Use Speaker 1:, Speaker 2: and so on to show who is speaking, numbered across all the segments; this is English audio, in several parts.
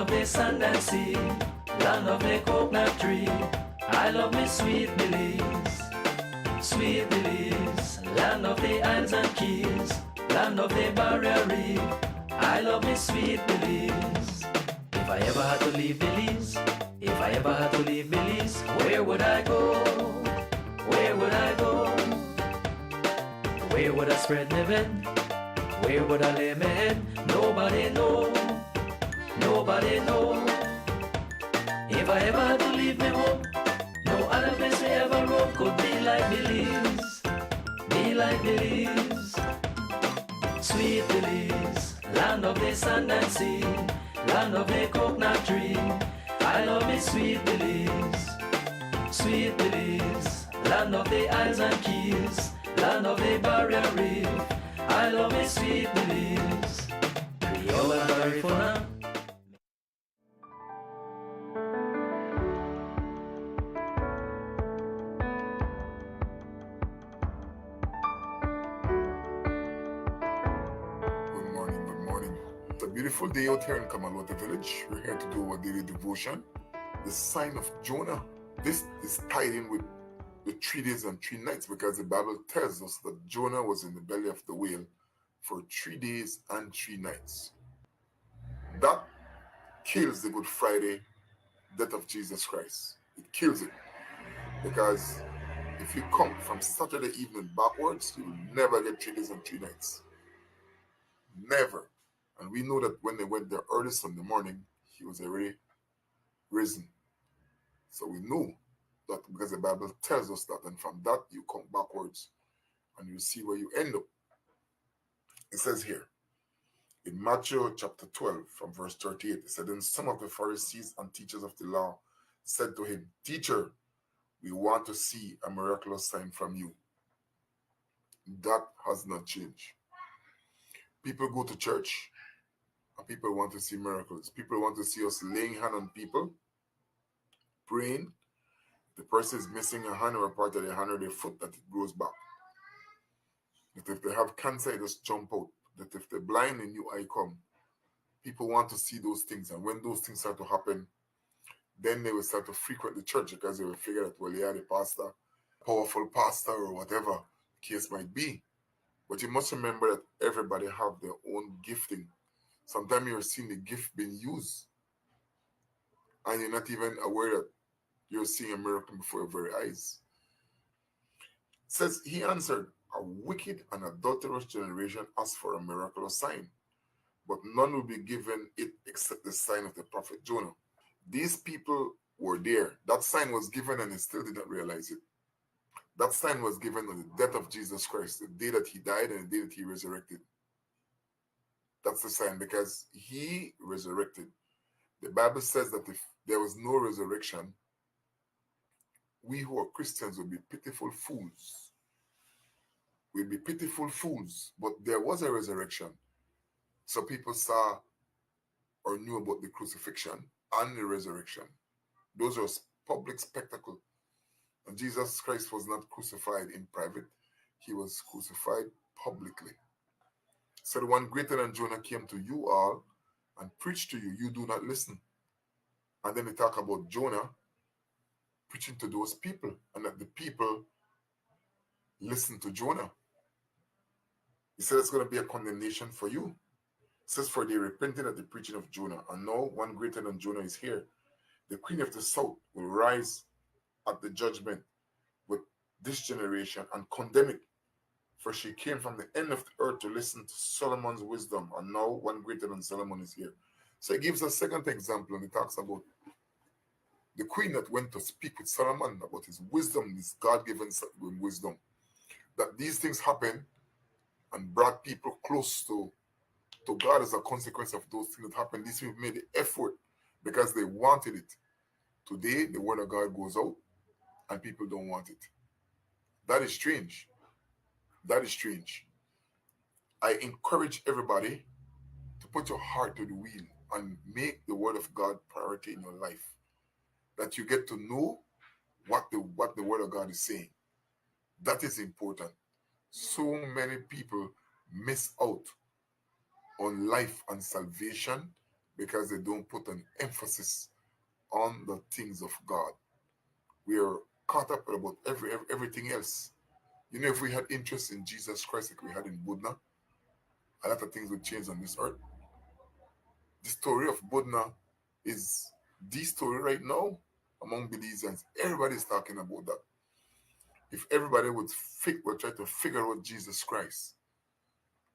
Speaker 1: of the sand and sea, land of the coconut tree. I love me sweet Belize, sweet Belize, land of the isles and keys, land of the barrier reef. I love me sweet Belize. If I ever had to leave Belize, if I ever had to leave Belize, where would I go? Where would I go? Where would I spread my bed? Where would I lay my head? Nobody know, nobody know. If I ever had to leave me home, no other place we ever roam could be like Belize, be like Belize. Sweet Belize, land of the sand and sea, land of the coconut tree. I love me sweet Belize, sweet Belize, land of the isles and keys, land of the barrier reef. I love me sweet Belize. Creole and Garifuna.
Speaker 2: It's a beautiful day out here in Kamalota village. We're here to do our daily devotion. The sign of Jonah. This is tied in with the 3 days and 3 nights because the Bible tells us that Jonah was in the belly of the whale for 3 days and 3 nights. That kills the Good Friday death of Jesus Christ. It kills it. Because if you come from Saturday evening backwards, you will never get 3 days and 3 nights. Never. And we know that when they went there early Sunday morning, he was already risen. So we know that because the Bible tells us that, and from that you come backwards and you see where you end up. It says here in Matthew chapter 12 from verse 38, it said, "Then some of the Pharisees and teachers of the law said to him, 'Teacher, we want to see a miraculous sign from you.'" That has not changed. People go to church and people want to see miracles. People want to see us laying hand on people, praying. The person is missing a hand or a part of their hand or their foot, that it grows back. That if they have cancer, it just jump out. That if they're blind, a new eye come. People want to see those things. And when those things start to happen, then they will start to frequent the church because they will figure that, well, yeah, the pastor, powerful pastor or whatever the case might be. But you must remember that everybody have their own gifting. Sometimes you're seeing the gift being used and you're not even aware that you're seeing a miracle before your very eyes. It says, he answered, "A wicked and adulterous generation asks for a miraculous sign, but none will be given it except the sign of the prophet Jonah." These people were there. That sign was given and they still did not realize it. That sign was given on the death of Jesus Christ, the day that he died and the day that he resurrected. That's the sign because he resurrected. The Bible says that if there was no resurrection, we who are Christians would be pitiful fools. We'd be pitiful fools. But there was a resurrection. So people saw or knew about the crucifixion and the resurrection. Those are public spectacle. And Jesus Christ was not crucified in private. He was crucified publicly. So the one greater than Jonah came to you all and preached to you. You do not listen. And then they talk about Jonah preaching to those people, and that the people listen to Jonah. He said it's going to be a condemnation for you. It says, "For they repented at the preaching of Jonah, and now one greater than Jonah is here. The queen of the south will rise at the judgment with this generation and condemn it. For she came from the end of the earth to listen to Solomon's wisdom, and now one greater than Solomon is here." So he gives a second example, and he talks about the queen that went to speak with Solomon about his wisdom, his God-given wisdom. That these things happen and brought people close to God as a consequence of those things that happened. These people made the effort because they wanted it. Today, the word of God goes out and people don't want it. That is strange. That is strange. I encourage everybody to put your heart to the wheel and make the word of God priority in your life. That you get to know what the word of God is saying. That is important. So many people miss out on life and salvation because they don't put an emphasis on the things of God. We are caught up about everything else. You know, if we had interest in Jesus Christ like we had in Buddha, a lot of things would change on this earth. The story of Buddha is the story right now among believers. Everybody's talking about that. If everybody would try to figure out Jesus Christ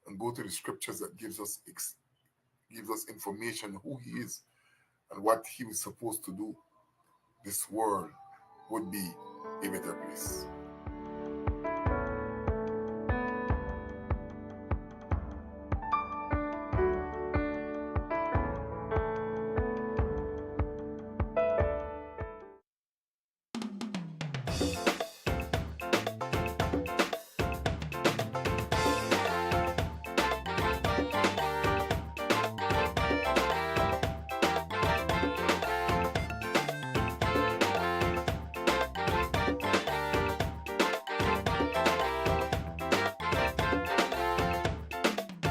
Speaker 2: and go to the scriptures that gives us information who he is and what he was supposed to do, this world would be a better place.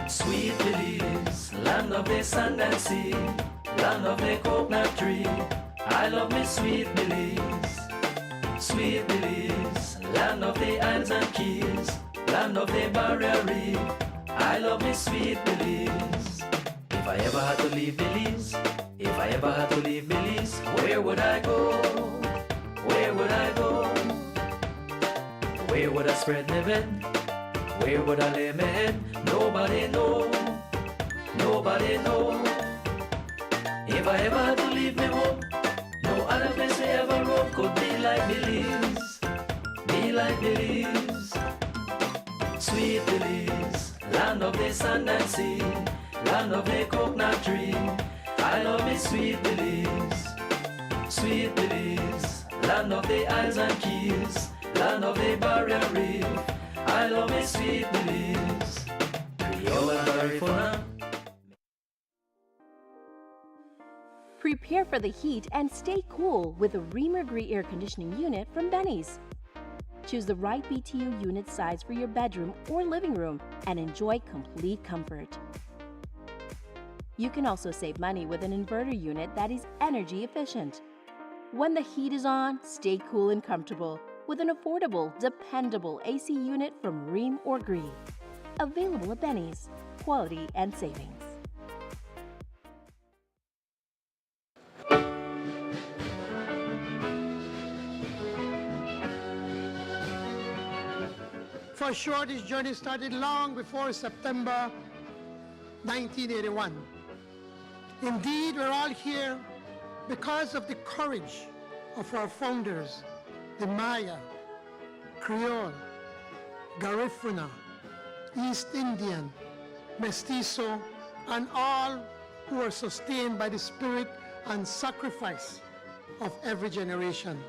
Speaker 1: Sweet Belize, land of the sand and sea, land of the coconut tree. I love me sweet Belize. Sweet Belize, land of the islands and keys, land of the barrier reef. I love me sweet Belize. If I ever had to leave Belize, if I ever had to leave Belize, where would I go? Where would I go? Where would I spread my bed? Where would I lay my head? Nobody know, nobody know. If I ever had to leave me home, no other place I ever roam could be like Belize, be like Belize. Sweet Belize, land of the sand and sea, land of the coconut tree. I love me sweet Belize, sweet Belize, land of the islands and keys, land of the barrier reef. I love me sweet Belize. Creole and Garifuna.
Speaker 3: Prepare for the heat and stay cool with a Reamer Gree air conditioning unit from Benny's. Choose the right BTU unit size for your bedroom or living room and enjoy complete comfort. You can also save money with an inverter unit that is energy efficient. When the heat is on, stay cool and comfortable with an affordable, dependable AC unit from Ream or Gree. Available at Benny's. Quality and savings.
Speaker 4: For sure, this journey started long before September 1981. Indeed, we're all here because of the courage of our founders, the Maya, Creole, Garifuna, East Indian, Mestizo, and all who are sustained by the spirit and sacrifice of every generation.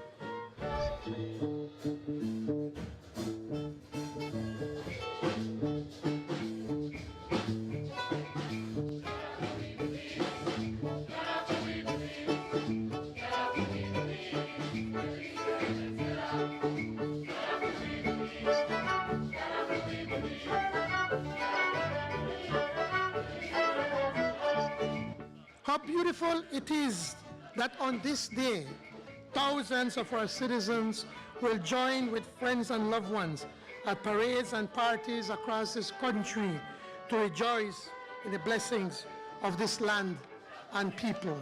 Speaker 4: How beautiful it is that on this day, thousands of our citizens will join with friends and loved ones at parades and parties across this country to rejoice in the blessings of this land and people.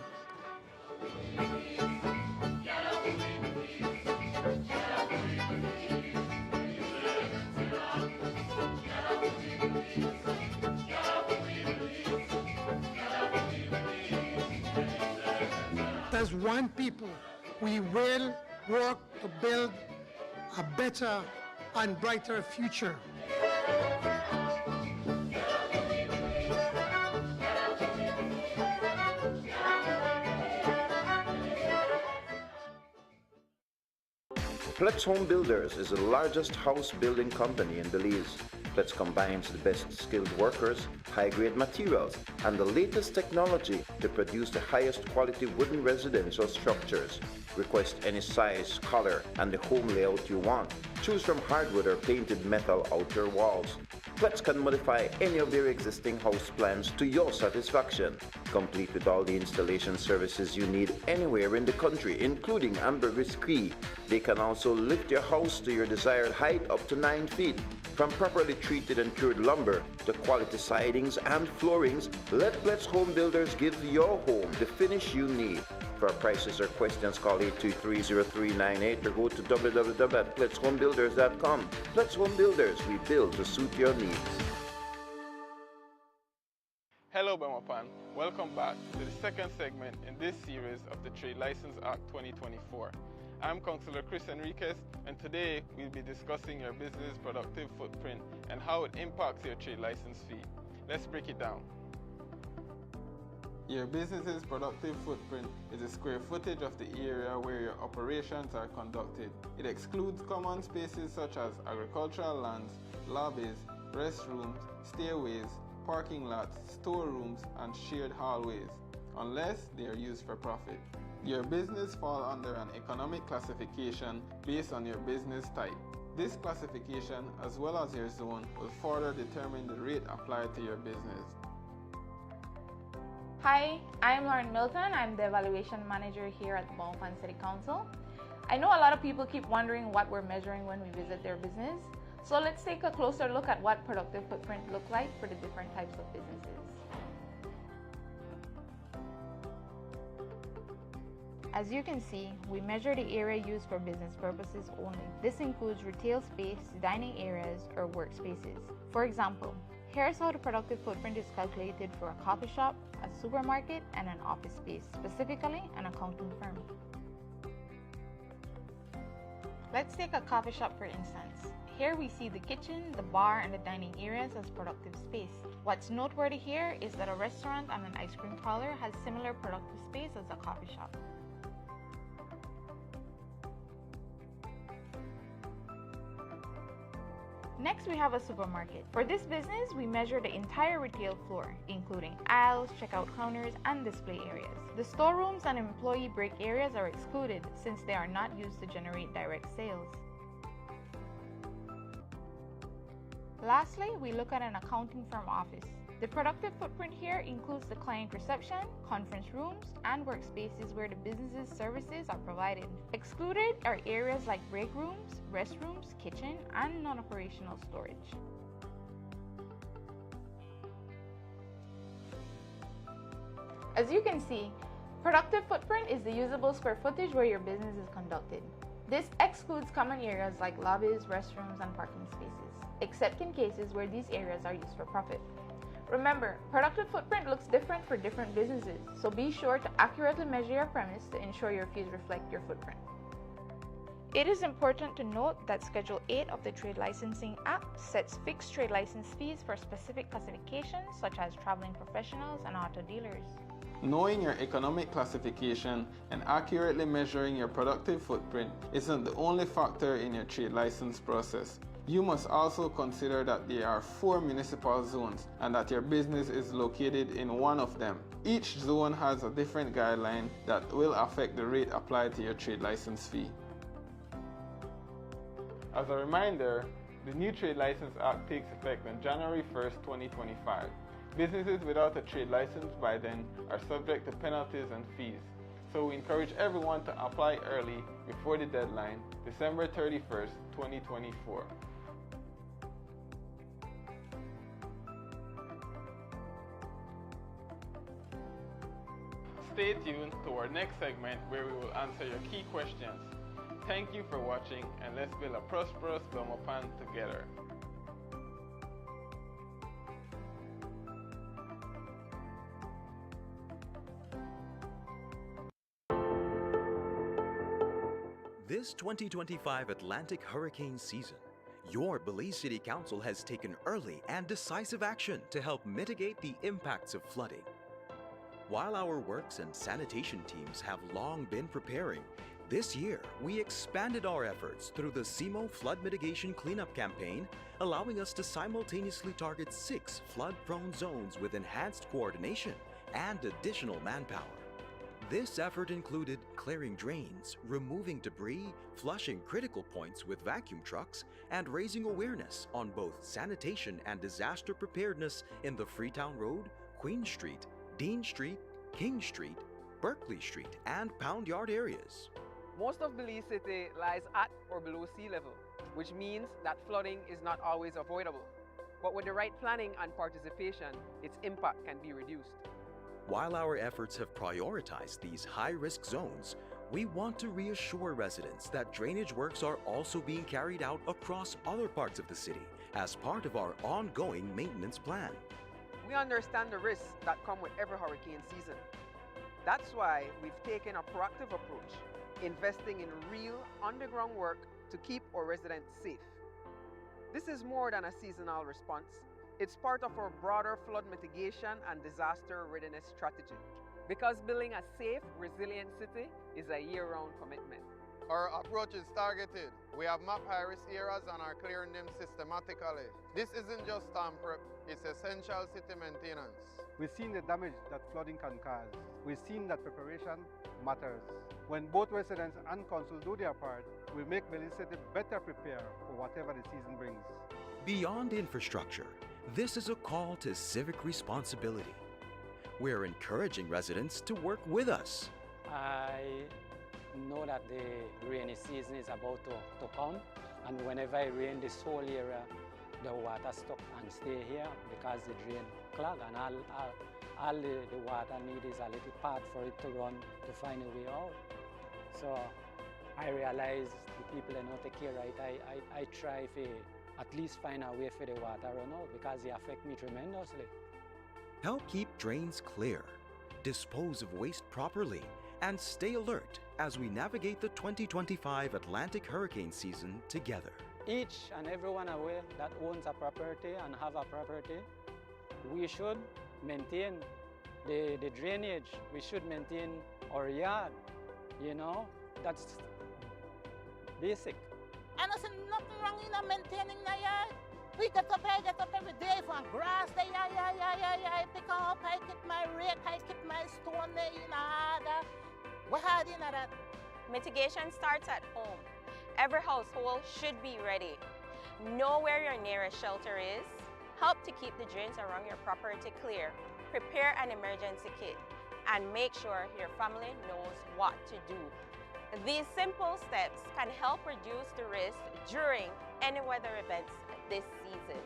Speaker 4: As one people, we will work to build a better and brighter future.
Speaker 5: Plex Home Builders is the largest house building company in Belize. Plex combines the best skilled workers, high-grade materials, and the latest technology to produce the highest quality wooden residential structures. Request any size, color, and the home layout you want. Choose from hardwood or painted metal outer walls. Pletz can modify any of your existing house plans to your satisfaction, complete with all the installation services you need anywhere in the country, including ambergris key. They can also lift your house to your desired height up to 9 feet. From properly treated and cured lumber to quality sidings and floorings, let Pletz Home Builders give your home the finish you need. For prices or questions, call 823-0398 or go to www.pletzhomebuilders.com. Pletz Home Builders, we build to suit your needs.
Speaker 6: Hello Bemopan, welcome back to the second segment in this series of the Trade License Act 2024. I'm Councillor Chris Enriquez, and today we'll be discussing your business productive footprint and how it impacts your trade license fee. Let's break it down. Your business's productive footprint is the square footage of the area where your operations are conducted. It excludes common spaces such as agricultural lands, lobbies, restrooms, stairways, parking lots, storerooms, and shared hallways, unless they are used for profit. Your business falls under an economic classification based on your business type. This classification, as well as your zone, will further determine the rate applied to your business.
Speaker 7: Hi, I'm Lauren Milton. I'm the Evaluation Manager here at the Bemopan City Council. I know a lot of people keep wondering what we're measuring when we visit their business, so let's take a closer look at what productive footprint looks like for the different types of businesses. As you can see, we measure the area used for business purposes only. This includes retail space, dining areas, or workspaces. For example, here's how the productive footprint is calculated for a coffee shop, a supermarket, and an office space, specifically an accounting firm. Let's take a coffee shop for instance. Here we see the kitchen, the bar, and the dining areas as productive space. What's noteworthy here is that a restaurant and an ice cream parlor has similar productive space as a coffee shop. Next, we have a supermarket. For this business, we measure the entire retail floor, including aisles, checkout counters, and display areas. The storerooms and employee break areas are excluded since they are not used to generate direct sales. Lastly, we look at an accounting firm office. The productive footprint here includes the client reception, conference rooms, and workspaces where the business's services are provided. Excluded are areas like break rooms, restrooms, kitchen, and non-operational storage. As you can see, productive footprint is the usable square footage where your business is conducted. This excludes common areas like lobbies, restrooms, and parking spaces, except in cases where these areas are used for profit. Remember, productive footprint looks different for different businesses, so be sure to accurately measure your premise to ensure your fees reflect your footprint. It is important to note that Schedule 8 of the Trade Licensing Act sets fixed trade license fees for specific classifications such as traveling professionals and auto dealers.
Speaker 6: Knowing your economic classification and accurately measuring your productive footprint isn't the only factor in your trade license process. You must also consider that there are 4 municipal zones and that your business is located in one of them. Each zone has a different guideline that will affect the rate applied to your trade license fee. As a reminder, the new Trade License Act takes effect on January 1st, 2025. Businesses without a trade license by then are subject to penalties and fees. So we encourage everyone to apply early before the deadline, December 31st, 2024. Stay tuned to our next segment where we will answer your key questions. Thank you for watching, and let's build a prosperous Bemopan together.
Speaker 8: This 2025 Atlantic hurricane season, your Belize City Council has taken early and decisive action to help mitigate the impacts of flooding. While our works and sanitation teams have long been preparing, this year we expanded our efforts through the CIMO Flood Mitigation Cleanup Campaign, allowing us to simultaneously target 6 flood-prone zones with enhanced coordination and additional manpower. This effort included clearing drains, removing debris, flushing critical points with vacuum trucks, and raising awareness on both sanitation and disaster preparedness in the Freetown Road, Queen Street, Dean Street, King Street, Berkeley Street, and Pound Yard areas.
Speaker 9: Most of Belize City lies at or below sea level, which means that flooding is not always avoidable. But with the right planning and participation, its impact can be reduced.
Speaker 8: While our efforts have prioritized these high-risk zones, we want to reassure residents that drainage works are also being carried out across other parts of the city as part of our ongoing maintenance plan.
Speaker 9: We understand the risks that come with every hurricane season. That's why we've taken a proactive approach, investing in real underground work to keep our residents safe. This is more than a seasonal response. It's part of our broader flood mitigation and disaster readiness strategy. Because building a safe, resilient city is a year-round commitment.
Speaker 6: Our approach is targeted. We have mapped high-risk areas and are clearing them systematically. This isn't just storm prep, it's essential city maintenance.
Speaker 10: We've seen the damage that flooding can cause. We've seen that preparation matters. When both residents and council do their part, we make Belize City better prepared for whatever the season brings.
Speaker 8: Beyond infrastructure, this is a call to civic responsibility. We're encouraging residents to work with us.
Speaker 11: I know that the rainy season is about to come, and whenever it rains, this whole area, the water stop and stay here because the drain clog, and all the water need is a little part for it to run to find a way out. So I realize the people they not take care right. I try to at least find a way for the water run out because it affect me tremendously.
Speaker 8: Help keep drains clear, dispose of waste properly, and stay alert as we navigate the 2025 Atlantic hurricane season together.
Speaker 11: Each and everyone aware that owns a property and have a property, we should maintain the drainage. We should maintain our yard, you know, that's basic.
Speaker 12: And I said, nothing wrong in maintaining the yard. We get up every day for grass there, I pick up, I keep my rake, I keep my stone there, you know, what hard in that?
Speaker 13: Mitigation starts at home. Every household should be ready. Know where your nearest shelter is. Help to keep the drains around your property clear. Prepare an emergency kit and make sure your family knows what to do. These simple steps can help reduce the risk during any weather events this season.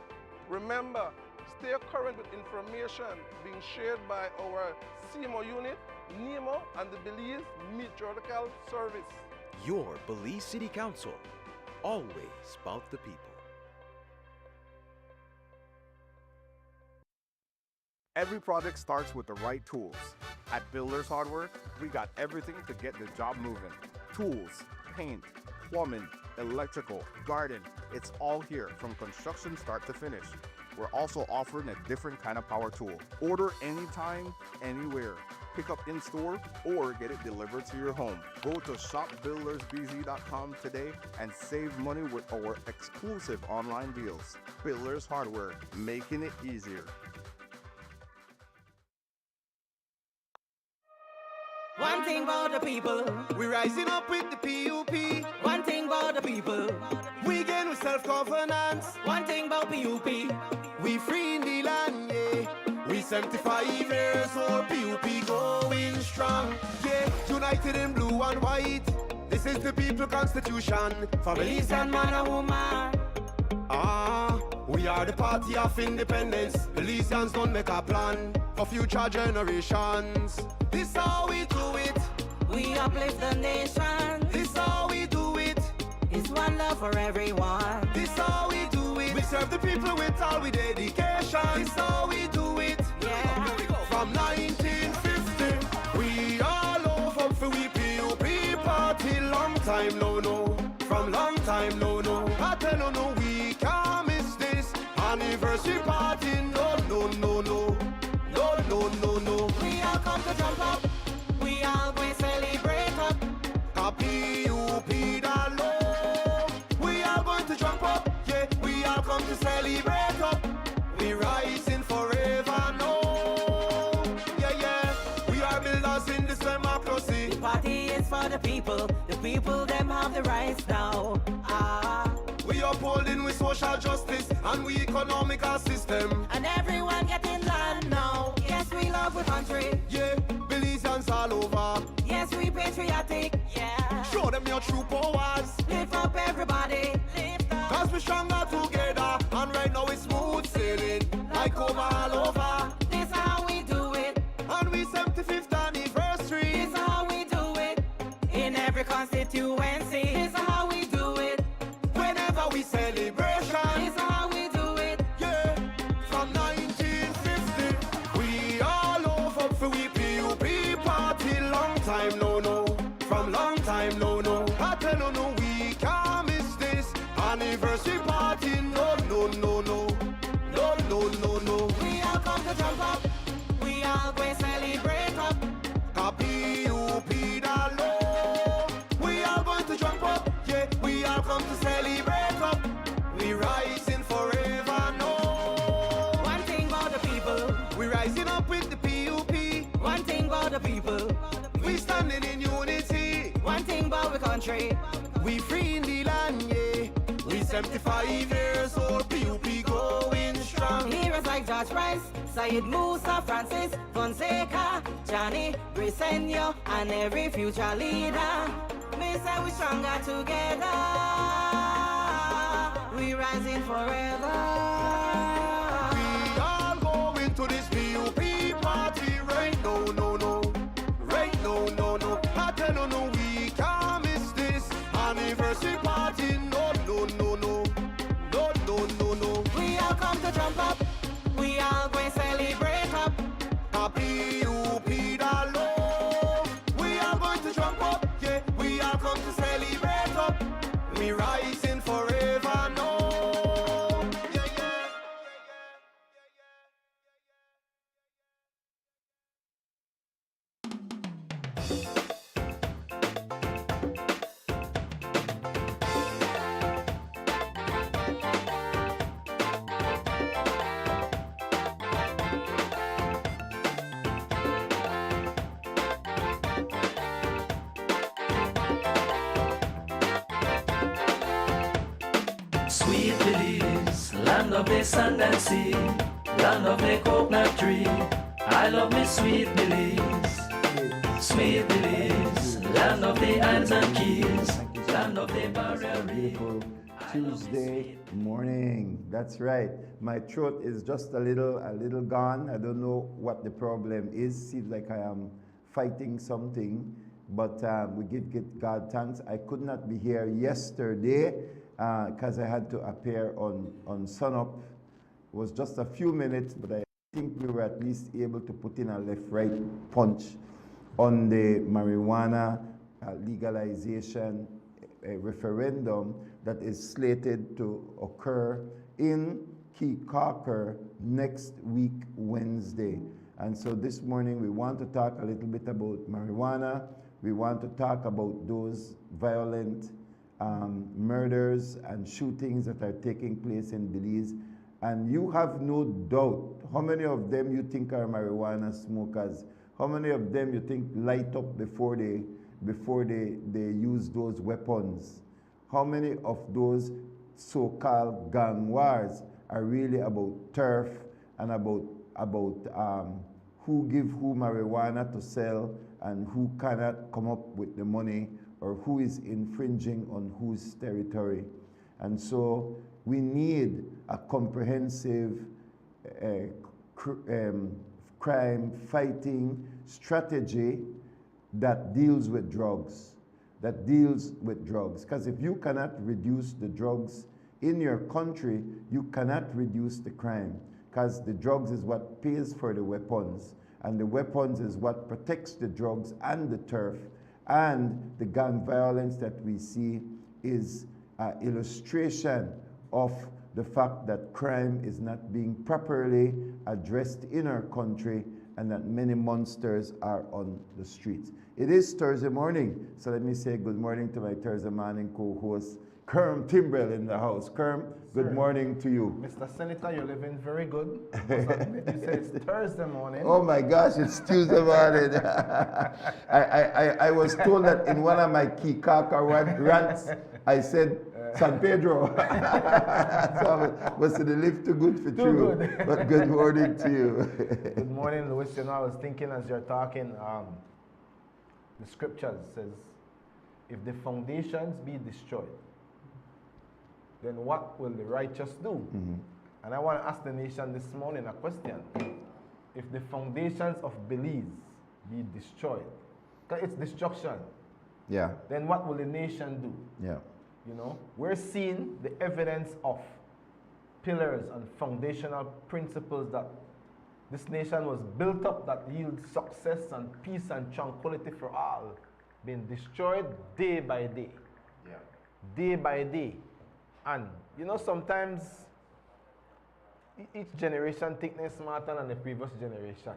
Speaker 6: Remember, stay current with information being shared by our CMO unit, NEMO, and the Belize Meteorological Service.
Speaker 8: Your Belize City Council, always about the people.
Speaker 14: Every project starts with the right tools. At Builders Hardware, we got everything to get the job moving. Tools, paint, plumbing, electrical, garden, it's all here from construction start to finish. We're also offering a different kind of power tool. Order anytime, anywhere. Pick up in store or get it delivered to your home. Go to shopbuildersbz.com today and save money with our exclusive online deals. Builders Hardware, making it easier.
Speaker 15: One thing about the people, we rising up with the PUP. One thing about the people, we gain with self-governance. One thing about PUP, we free in the land, yeah. We 75 years old, PUP going strong, yeah. United in blue and white, this is the people constitution. For Belizean man and woman, we are the party of independence. Belizeans don't make a plan for future generations. This how we do it. We uplift the nation. This how we do it. It's one love for everyone. This how we do it. We serve the people with all with dedication. This how we do it. Yeah. From 1950, we all over for we PUP party. Long time no. From long time no. I tell no, we can't miss this anniversary party. No. We all come to jump up. We all going celebrate up. PUP the love. We all going to jump up. Yeah, we all come to celebrate up. We rising forever, no. Yeah. We are builders in this democracy. the people them have the rights now. We upholding with social justice and we economical system. And everyone getting land now. Yes, we love our country. Yeah, Belizeans all over. Yes, we patriotic. Yeah. Show them your true powers. Lift up everybody. Lift up. Cause we're stronger together. And right now it's smooth sailing. Like over all over. This is how we do it. And we 75th anniversary. This is how we do it. In every constituency. This is how we do it. Whenever we celebration. This is how we do it. Yeah. From 1950. We all over for we PUP party. Long time no. From long time no. I tell you no, we can't miss this anniversary party. No. We all come to jump up. We all go celebrate up. Copy PUP the law. We all going to jump up. Yeah, we all come to celebrate up. We rising forever, no. One thing about the people. We rising up with the PUP. One thing about the people. We standing in unity. One thing about the country. We free in the land, yeah. We 75 years old, PUP going strong. Heroes like George Price, Syed Musa, Francis Fonseca, Johnny Briseño, and every future leader. Me say we stronger together. We rising forever. We all going to this PUP party right no. Right no. I tell you no, we can't miss this anniversary party. No. We all come to jump up. We all going celebrate up. Happy PUP the law. We all going to jump up. Yeah, we all come to celebrate up. We rising forever, no. Yeah.
Speaker 1: Sweet Belize, land of the sand and sea, land of the coconut tree. I love me sweet Belize. Sweet Belize, land of the islands and keys, land of the barrier reef.
Speaker 16: Beautiful Tuesday morning. That's right. My throat is just a little gone. I don't know what the problem is. Seems like I am fighting something, but we give God thanks. I could not be here yesterday because I had to appear on Sunup. It was just a few minutes, but I think we were at least able to put in a left-right punch on the marijuana legalization referendum that is slated to occur in Kekaker next week, Wednesday. And so this morning we want to talk a little bit about marijuana. We want to talk about those violent murders and shootings that are taking place in Belize. And you have no doubt, how many of them you think are marijuana smokers? How many of them you think light up before they use those weapons? How many of those so-called gang wars are really about turf and about who give who marijuana to sell and who cannot come up with the money, or who is infringing on whose territory? And so we need a comprehensive crime fighting strategy that deals with drugs, Because if you cannot reduce the drugs in your country, you cannot reduce the crime, because the drugs is what pays for the weapons, and the weapons is what protects the drugs and the turf. And the gang violence that we see is an illustration of the fact that crime is not being properly addressed in our country, and that many monsters are on the streets. It is Thursday morning, so let me say good morning to my Thursday morning co-host, Kerm Timbrell in the house. Kerm, good morning to you.
Speaker 17: Mr. Senator, you're living very good. You said it's Thursday morning.
Speaker 16: Oh my gosh, it's Tuesday morning. I was told that in one of my Kikaka rants, I said San Pedro. So I was in the lift too good for true.
Speaker 17: Good.
Speaker 16: But good morning to you.
Speaker 17: Good morning, Louis. You know, I was thinking as you're talking, the scriptures says, if the foundations be destroyed, then what will the righteous do?
Speaker 16: Mm-hmm.
Speaker 17: And I want to ask the nation this morning a question. If the foundations of Belize be destroyed, because it's destruction,
Speaker 16: Yeah.
Speaker 17: then what will the nation do?
Speaker 16: Yeah.
Speaker 17: You know, we're seeing the evidence of pillars and foundational principles that this nation was built up that yield success and peace and tranquility for all, being destroyed day by day.
Speaker 16: Yeah.
Speaker 17: Day by day. And you know, sometimes each generation thinks they're smarter than the previous generation.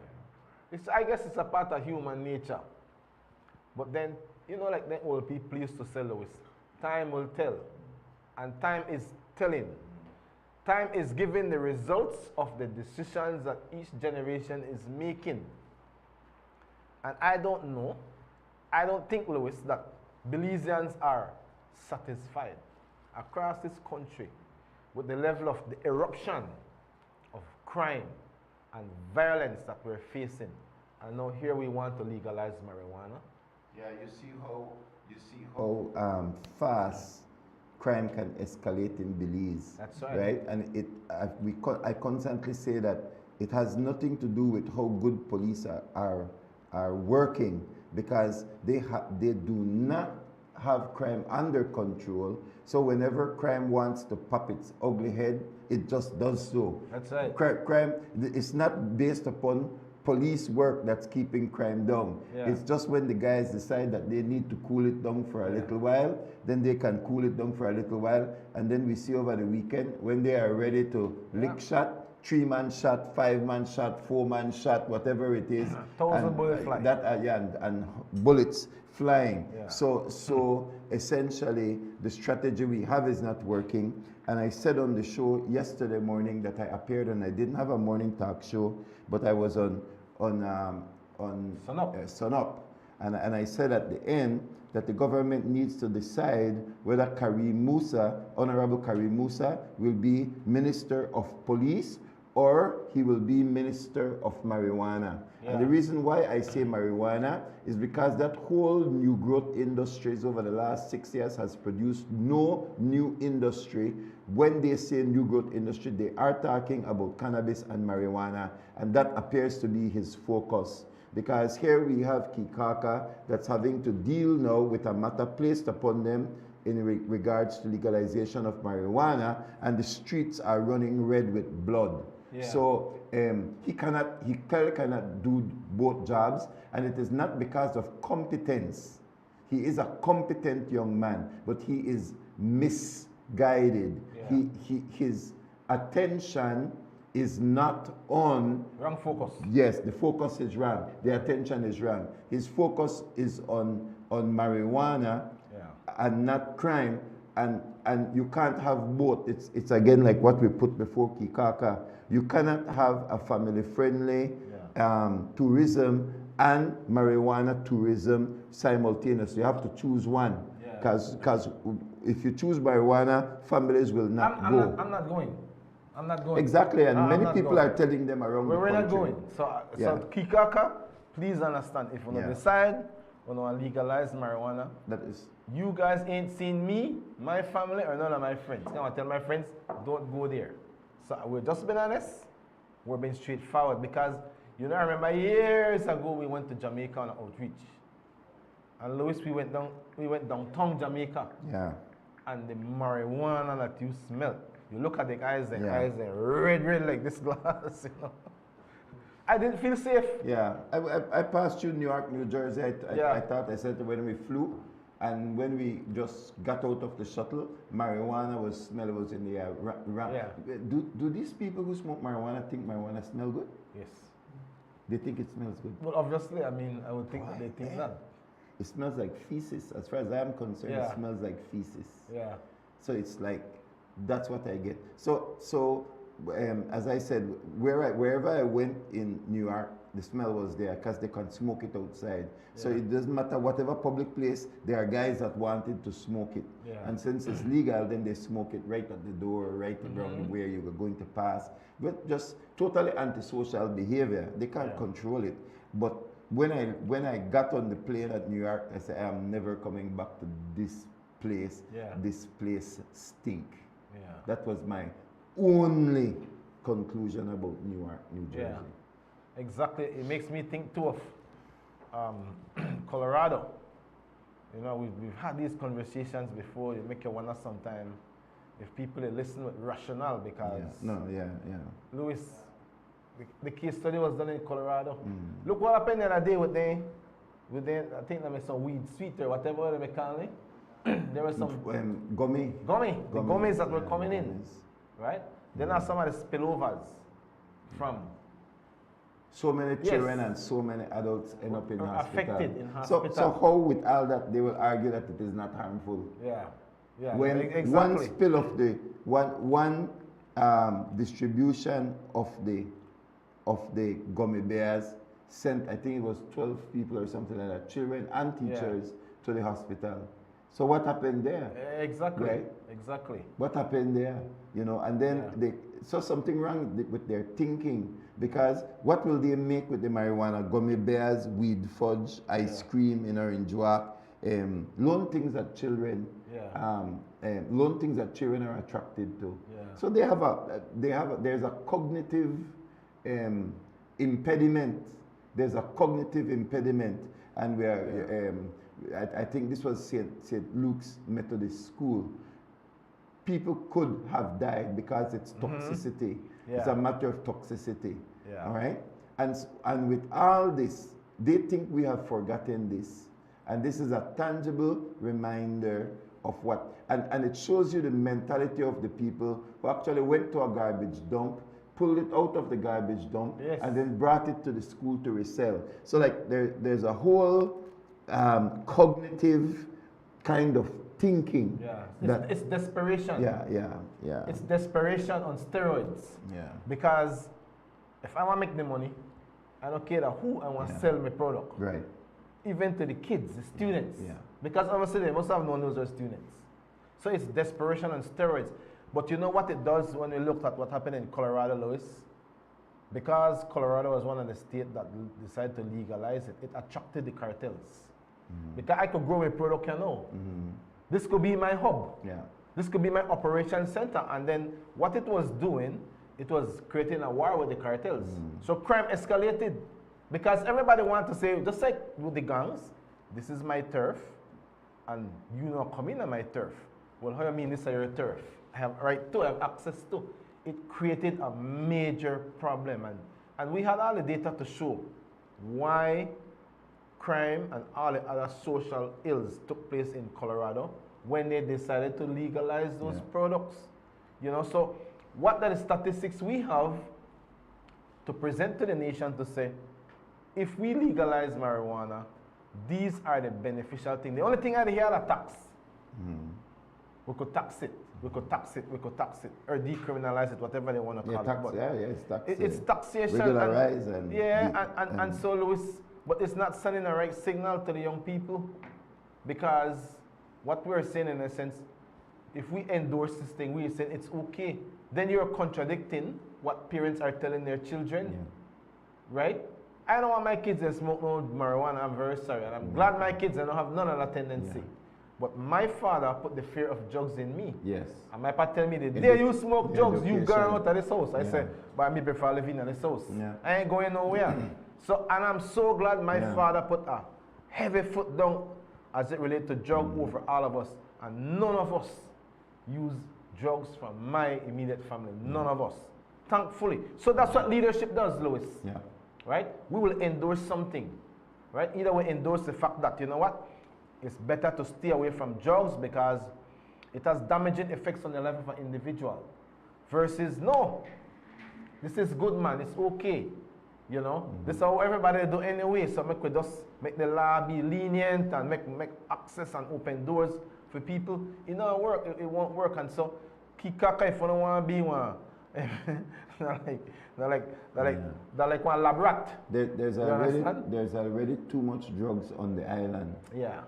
Speaker 17: I guess it's a part of human nature. But then, you know, like the old people used to say, Louis, time will tell. And time is telling. Time is giving the results of the decisions that each generation is making. And I don't know, I don't think, Louis, that Belizeans are satisfied across this country with the level of the eruption of crime and violence that we're facing. And now here we want to legalize marijuana.
Speaker 16: Yeah, you see how fast crime can escalate in Belize.
Speaker 17: That's right.
Speaker 16: Right? And I constantly say that it has nothing to do with how good police are working, because they do not have crime under control. So whenever crime wants to pop its ugly head, it just does so.
Speaker 17: That's right.
Speaker 16: Crime is not based upon police work that's keeping crime down.
Speaker 17: Yeah.
Speaker 16: It's just when the guys decide that they need to cool it down for a little while, then they can cool it down for a little while, and then we see over the weekend when they are ready to lick shot, 3-man shot, 5-man shot, 4-man shot, whatever it is.
Speaker 17: 1,000 bullets flying.
Speaker 16: And bullets flying.
Speaker 17: Yeah.
Speaker 16: So essentially, the strategy we have is not working. And I said on the show yesterday morning that I appeared, and I didn't have a morning talk show, but I was on Sun Up. And I said at the end that the government needs to decide whether Honorable Karim Musa, will be Minister of Police or he will be Minister of Marijuana.
Speaker 17: Yeah.
Speaker 16: And the reason why I say marijuana is because that whole new growth industries over the last 6 years has produced no new industry. When they say new growth industry, they are talking about cannabis and marijuana, and that appears to be his focus. Because here we have Kikaka that's having to deal now with a matter placed upon them in regards to legalization of marijuana, and the streets are running red with blood.
Speaker 17: Yeah.
Speaker 16: So he clearly cannot do both jobs, and it is not because of competence. He is a competent young man, but he is misguided.
Speaker 17: Yeah.
Speaker 16: His attention is not on...
Speaker 17: Wrong focus.
Speaker 16: Yes, the focus is wrong. The attention is wrong. His focus is on marijuana, and not crime, and you can't have both. It's again like what we put before Kikaka. You cannot have a family-friendly tourism and marijuana tourism simultaneously. You have to choose one, because if you choose marijuana, families will not go.
Speaker 17: I'm not going. I'm not going.
Speaker 16: Exactly, and many people
Speaker 17: going.
Speaker 16: are telling them around the country.
Speaker 17: We're not going. So Kikaka, please understand, if you decide we want to legalize marijuana,
Speaker 16: that is,
Speaker 17: you guys ain't seen me, my family, or none of my friends. I'm gonna tell my friends, don't go there. So we're just being honest, we're being straightforward, because you know, I remember years ago we went to Jamaica on an outreach. And Louis, we went downtown Jamaica.
Speaker 16: Yeah.
Speaker 17: And the marijuana that you smell, you look at the guys, eyes are red like this glass, you know. I didn't feel safe.
Speaker 16: Yeah, I passed through New York, New Jersey. I said when we flew, and when we just got out of the shuttle, marijuana was in the air. Do these people who smoke marijuana think marijuana smell good?
Speaker 17: Yes.
Speaker 16: They think it smells good?
Speaker 17: Well, obviously, I mean, I would think that they think that.
Speaker 16: It smells like feces. As far as I'm concerned, it smells like feces.
Speaker 17: Yeah.
Speaker 16: So it's like, that's what I get. So as I said, wherever I went in New York, the smell was there because they can smoke it outside. So it doesn't matter, whatever public place, there are guys that wanted to smoke it. And since it's legal, then they smoke it right at the door, right around where you were going to pass. But just totally antisocial behavior. They can't control it. But when I got on the plane at New York, I said, I'm never coming back to this place. This place stink. That was my only conclusion about New York, New Jersey.
Speaker 17: Exactly. It makes me think too of Colorado. You know, we've had these conversations before. It make you wonder sometimes if people listen with rationale, because Louis, the case study was done in Colorado. Look what happened the other day with them, I think there was some weed sweet or whatever they call it. There was some
Speaker 16: gummy.
Speaker 17: The gummies that were coming in, right? Then are some of the spillovers from.
Speaker 16: So many children and so many adults end up in hospital.
Speaker 17: Affected in hospital.
Speaker 16: So how with all that they will argue that it is not harmful? When
Speaker 17: exactly.
Speaker 16: one spill of the one distribution of the gummy bears sent, I think it was 12 people or something like that, children and teachers to the hospital. So what happened there?
Speaker 17: Exactly.
Speaker 16: Right?
Speaker 17: Exactly.
Speaker 16: What happened there? You know, and then they saw something wrong with their thinking, because what will they make with the marijuana? Gummy bears, weed fudge, ice cream in orange walk, loan things that children, loan things that children are attracted to. So there's a cognitive impediment. There's a cognitive impediment, and we are. I think this was St. Luke's Methodist School. People could have died because it's toxicity. It's a matter of toxicity. All right? And with all this, they think we have forgotten this. And this is a tangible reminder of what, and it shows you the mentality of the people who actually went to a garbage dump, pulled it out of the garbage dump, and then brought it to the school to resell. So like there's a whole cognitive kind of thinking.
Speaker 17: It's desperation. It's desperation on steroids. Because if I want to make the money, I don't care who I want to sell my product.
Speaker 16: Right.
Speaker 17: Even to the kids, the students. Because obviously they must have known those are students. So it's desperation on steroids. But you know what it does when we looked at what happened in Colorado, Louis? Because Colorado was one of the states that decided to legalize it, it attracted the cartels. Because I could grow my product, you know. This could be my hub. This could be my operation center. And then what it was doing, it was creating a war with the cartels. So crime escalated. Because everybody wanted to say, just like with the gangs, this is my turf, and you not come in on my turf. Well, how do you mean this is your turf? I have right to, I have access to. It created a major problem. And we had all the data to show why crime and all the other social ills took place in Colorado when they decided to legalize those products. You know, so what are the statistics we have to present to the nation to say, if we legalize marijuana, these are the beneficial things. The only thing I hear are tax. We could tax it. We could tax it. We could tax it, or decriminalize it, whatever they want to call it. It's taxation.
Speaker 16: Regularize
Speaker 17: and so Louis, but it's not sending a right signal to the young people, because what we're saying in a sense, if we endorse this thing, we're saying it's okay. Then you're contradicting what parents are telling their children, right? I don't want my kids to smoke no marijuana. I'm very sorry, and I'm glad my kids don't have none of that tendency. But my father put the fear of drugs in me. And my father tell me, the day you smoke drugs, you go out of this house. I said, but I prefer living in this house. I ain't going nowhere. So, and I'm so glad my father put a heavy foot down as it relates to drug over all of us. And none of us use drugs from my immediate family. None of us. Thankfully. So that's what leadership does, Louis. Right? We will endorse something. Right? Either we endorse the fact that, you know what? It's better to stay away from drugs because it has damaging effects on the life of an individual. Versus, no, this is good, man. It's okay. You know, this is how everybody do anyway. So we just make the law be lenient and make access and open doors For people, it don't work, it won't work. And so, Kikaka, if you don't want to be one, they're like one lab rat.
Speaker 16: There's already too much drugs on the island.
Speaker 17: Yeah.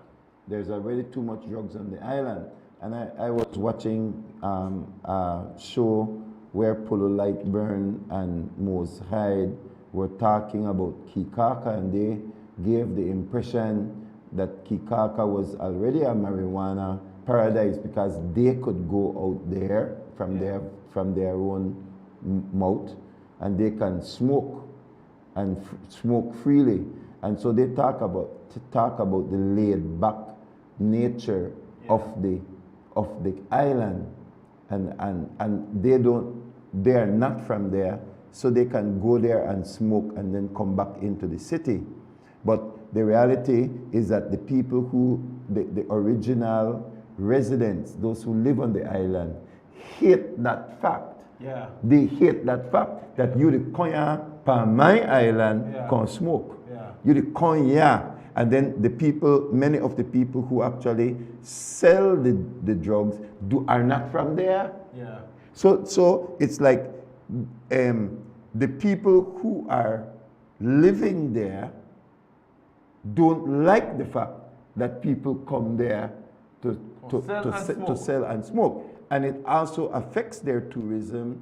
Speaker 16: There's already too much drugs on the island. And I was watching a show where Polo Lightburn and Mose Hyde were talking about Kikaka, and they gave the impression that Kikaka was already a marijuana paradise because they could go out there from their own mouth and they can smoke and smoke freely. And so they talk about the laid back nature of the island, and they are not from there, so they can go there and smoke and then come back into the city. But the reality is that the people the original residents, those who live on the island, hate that fact.
Speaker 17: Yeah.
Speaker 16: They hate that fact that you the konya pa my island can smoke.
Speaker 17: Yeah.
Speaker 16: You the konya. And then many of the people who actually sell the drugs are not from there.
Speaker 17: Yeah.
Speaker 16: So it's like the people who are living there don't like the fact that people come there to sell and smoke. And it also affects their tourism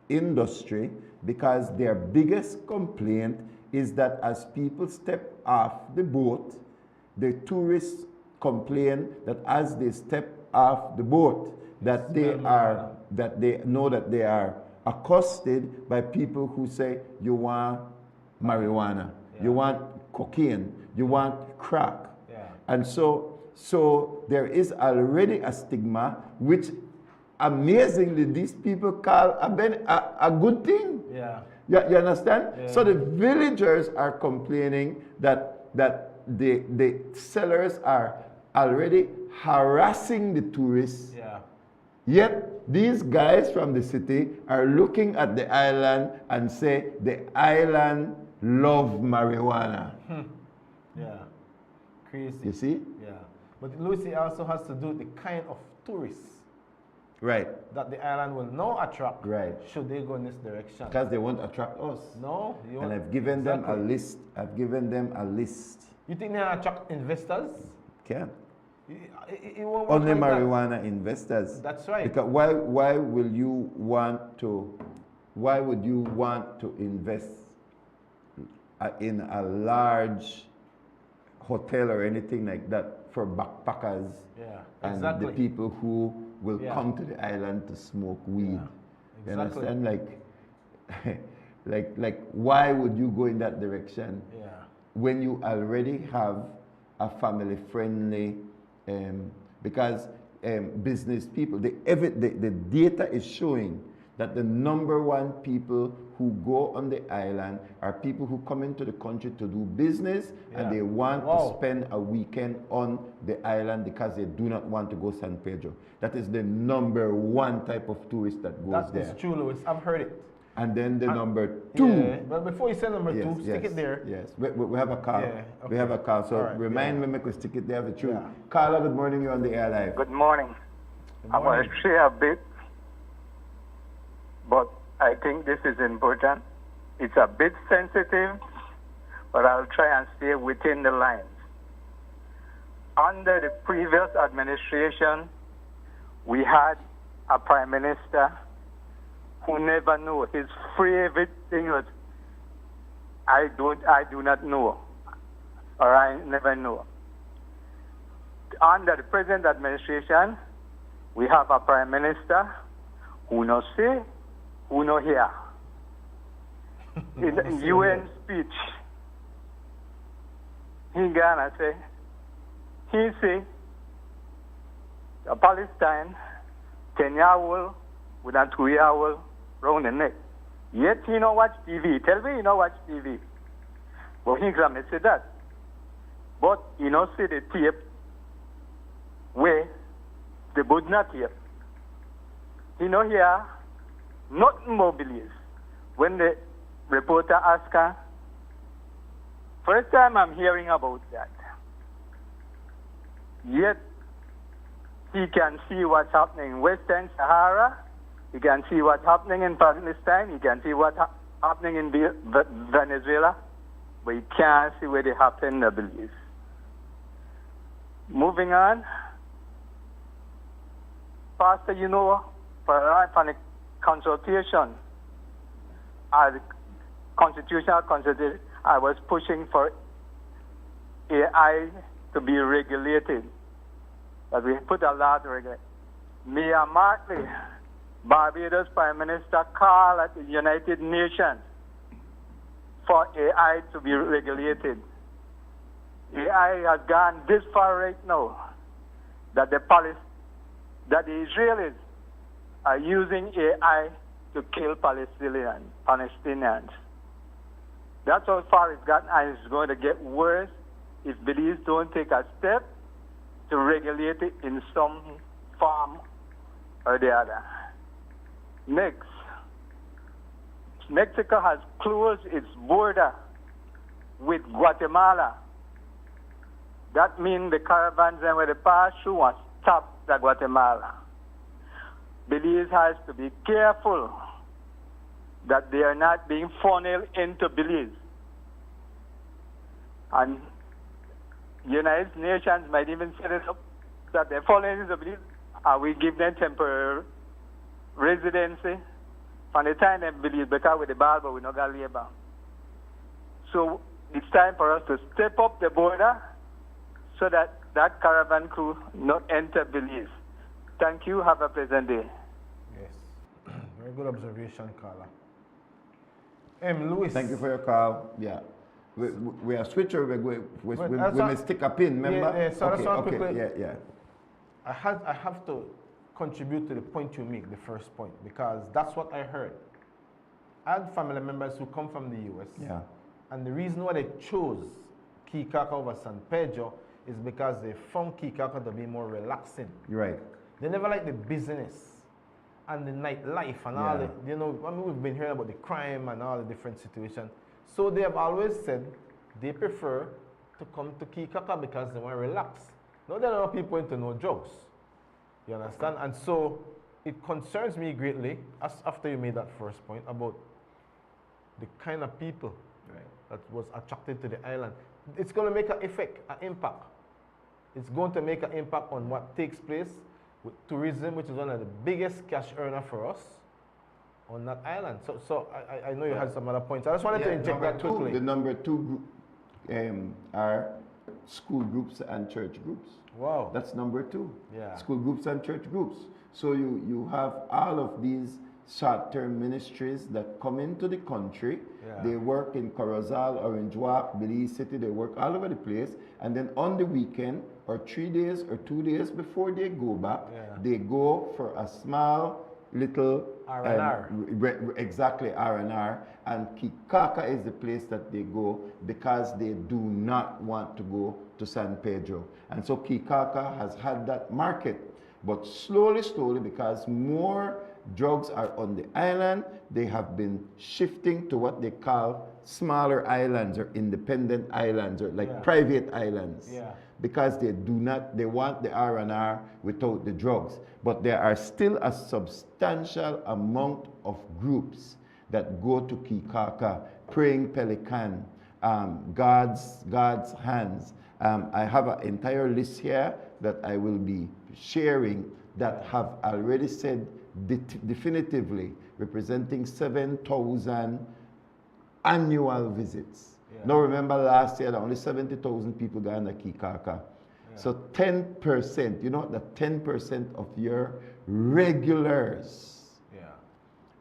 Speaker 16: industry because their biggest complaint is that as people step off the boat, the tourists complain that as they step off the boat, that they know that they are accosted by people who say, you want marijuana, you want cocaine, you want crack.
Speaker 17: Yeah.
Speaker 16: And so there is already a stigma, which amazingly these people call a good thing.
Speaker 17: Yeah.
Speaker 16: You understand?
Speaker 17: Yeah.
Speaker 16: So the villagers are complaining that the sellers are already harassing the tourists.
Speaker 17: Yeah.
Speaker 16: Yet these guys from the city are looking at the island and say the island love marijuana.
Speaker 17: Yeah. Crazy.
Speaker 16: You see?
Speaker 17: Yeah. But Lucy also has to do with the kind of tourists that the island will now attract should they go in this direction.
Speaker 16: Because they won't attract us.
Speaker 17: No.
Speaker 16: And I've given them a list. I've given them a list.
Speaker 17: You think they attract investors?
Speaker 16: Can.
Speaker 17: It won't work
Speaker 16: Only
Speaker 17: like
Speaker 16: marijuana investors.
Speaker 17: That's right.
Speaker 16: Because why would you want to invest in a large hotel or anything like that for backpackers and the people who will come to the island to smoke weed?
Speaker 17: Yeah,
Speaker 16: You
Speaker 17: exactly.
Speaker 16: understand? Like why would you go in that direction when you already have a family friendly because business people, the data is showing that the number one people who go on the island are people who come into the country to do business and they want to spend a weekend on the island because they do not want to go San Pedro. That is the number one type of tourist that goes there.
Speaker 17: That is true, Louis. I've heard it.
Speaker 16: And then the number two.
Speaker 17: Yeah, but before you say number two, stick it there.
Speaker 16: Yes, we have a call.
Speaker 17: Yeah, okay.
Speaker 16: We have a call. So remind me, make we stick it there the truth. Carla, good morning. You're on the air live.
Speaker 18: Good morning. I'm going to share a bit, but I think this is important. It's a bit sensitive, but I'll try and stay within the lines. Under the previous administration, we had a prime minister who never knew. His favorite thing was, I do not know, or I never know. Under the present administration, we have a prime minister who no say, who no hear. In the UN speech, he gonna say, he say, Palestine, 10-year-old with a 2-year-old round the neck. Yet he no watch TV. Tell me he no watch TV. But he gonna say that. But he no see the tape where they would not hear. He no hear nothing more believes. When the reporter asked her, first time I'm hearing about that. Yet he can see what's happening in Western Sahara. He can see what's happening in Palestine. He can see what's happening in Venezuela. But he can't see where they happen in the Belize. Moving on. Pastor, you know, for a consultation, as constitutional consultation, I was pushing for AI to be regulated. But we put a lot to regulate. Mia Martley, Barbados Prime Minister, called at the United Nations for AI to be regulated. AI has gone this far right now that the Israelis are using AI to kill Palestinians. That's how far it's gotten, and it's going to get worse if Belize don't take a step to regulate it in some form or the other. Next, Mexico has closed its border with Guatemala. That means the caravans and where they pass through and stop at Guatemala. Belize has to be careful that they are not being funneled into Belize. And United Nations might even set it up that they're following into Belize, and we give them temporary residency from the time they Belize, because with the Bible we not got labor. So it's time for us to step up the border so that that caravan crew not enter Belize. Thank you. Have a pleasant day.
Speaker 17: Yes. Very good observation, Carla. Louis.
Speaker 16: Thank you for your call. Yeah. We are switcher. We may stick a pin, remember?
Speaker 17: Yeah, so
Speaker 16: okay,
Speaker 17: quickly,
Speaker 16: yeah.
Speaker 17: I have to contribute to the point you make, the first point, because that's what I heard. I had family members who come from the US.
Speaker 16: Yeah.
Speaker 17: And the reason why they chose Kikaka over San Pedro is because they found Kikaka to be more relaxing.
Speaker 16: Right.
Speaker 17: They never liked the business and the nightlife and all the, you know, I mean, we've been hearing about the crime and all the different situations. So they have always said they prefer to come to Kikaka because they want to relax. Now there are people into no drugs. You understand? And so it concerns me greatly, as after you made that first point, about the kind of people that was attracted to the island. It's going to make an effect, an impact. It's going to make an impact on what takes place with tourism, which is one of the biggest cash earner for us on that island. So I know you had some other points. I just wanted to inject that quickly.
Speaker 16: The number two are school groups and church groups.
Speaker 17: Wow.
Speaker 16: That's number two.
Speaker 17: Yeah.
Speaker 16: School groups and church groups. So you have all of these short-term ministries that come into the country.
Speaker 17: Yeah.
Speaker 16: They work in Corozal, Orange Walk, Belize City. They work all over the place. And then on the weekend, or 3 days or 2 days before they go back, they go for a small little
Speaker 17: R&R.
Speaker 16: Exactly, R&R. And Kikaka is the place that they go because they do not want to go to San Pedro. And so Kikaka has had that market. But slowly, because more drugs are on the island, they have been shifting to what they call smaller islands or independent islands or like private islands.
Speaker 17: Yeah.
Speaker 16: Because they want the R&R without the drugs. But there are still a substantial amount of groups that go to Kikaka, Praying Pelican, God's Hands. I have an entire list here that I will be sharing that have already said definitively representing 7,000 annual visits. Now remember last year, only 70,000 people got into Kikaka. So 10%, you know that 10% of your regulars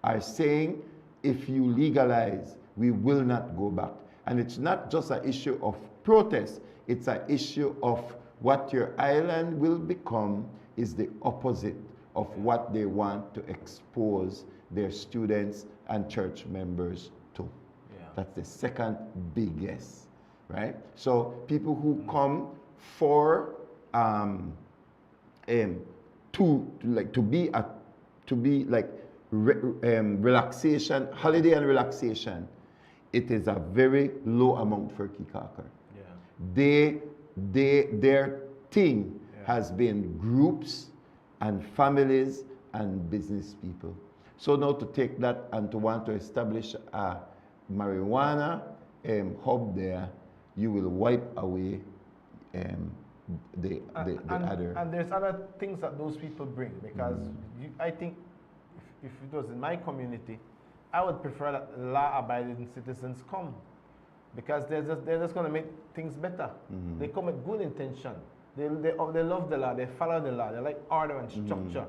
Speaker 16: are saying, if you legalize, we will not go back. And it's not just an issue of protest, it's an issue of what your island will become is the opposite of what they want to expose their students and church members to. That's the second biggest, right? So people who come for relaxation, holiday and relaxation, it is a very low amount for Kikaka. Their thing has been groups and families and business people. So now to take that and to want to establish a marijuana hub there, you will wipe away the other.
Speaker 17: And there's other things that those people bring, because I think if it was in my community, I would prefer that law-abiding citizens come, because they're just going to make things better. They come with good intention. They love the law. They follow the law. They like order and structure.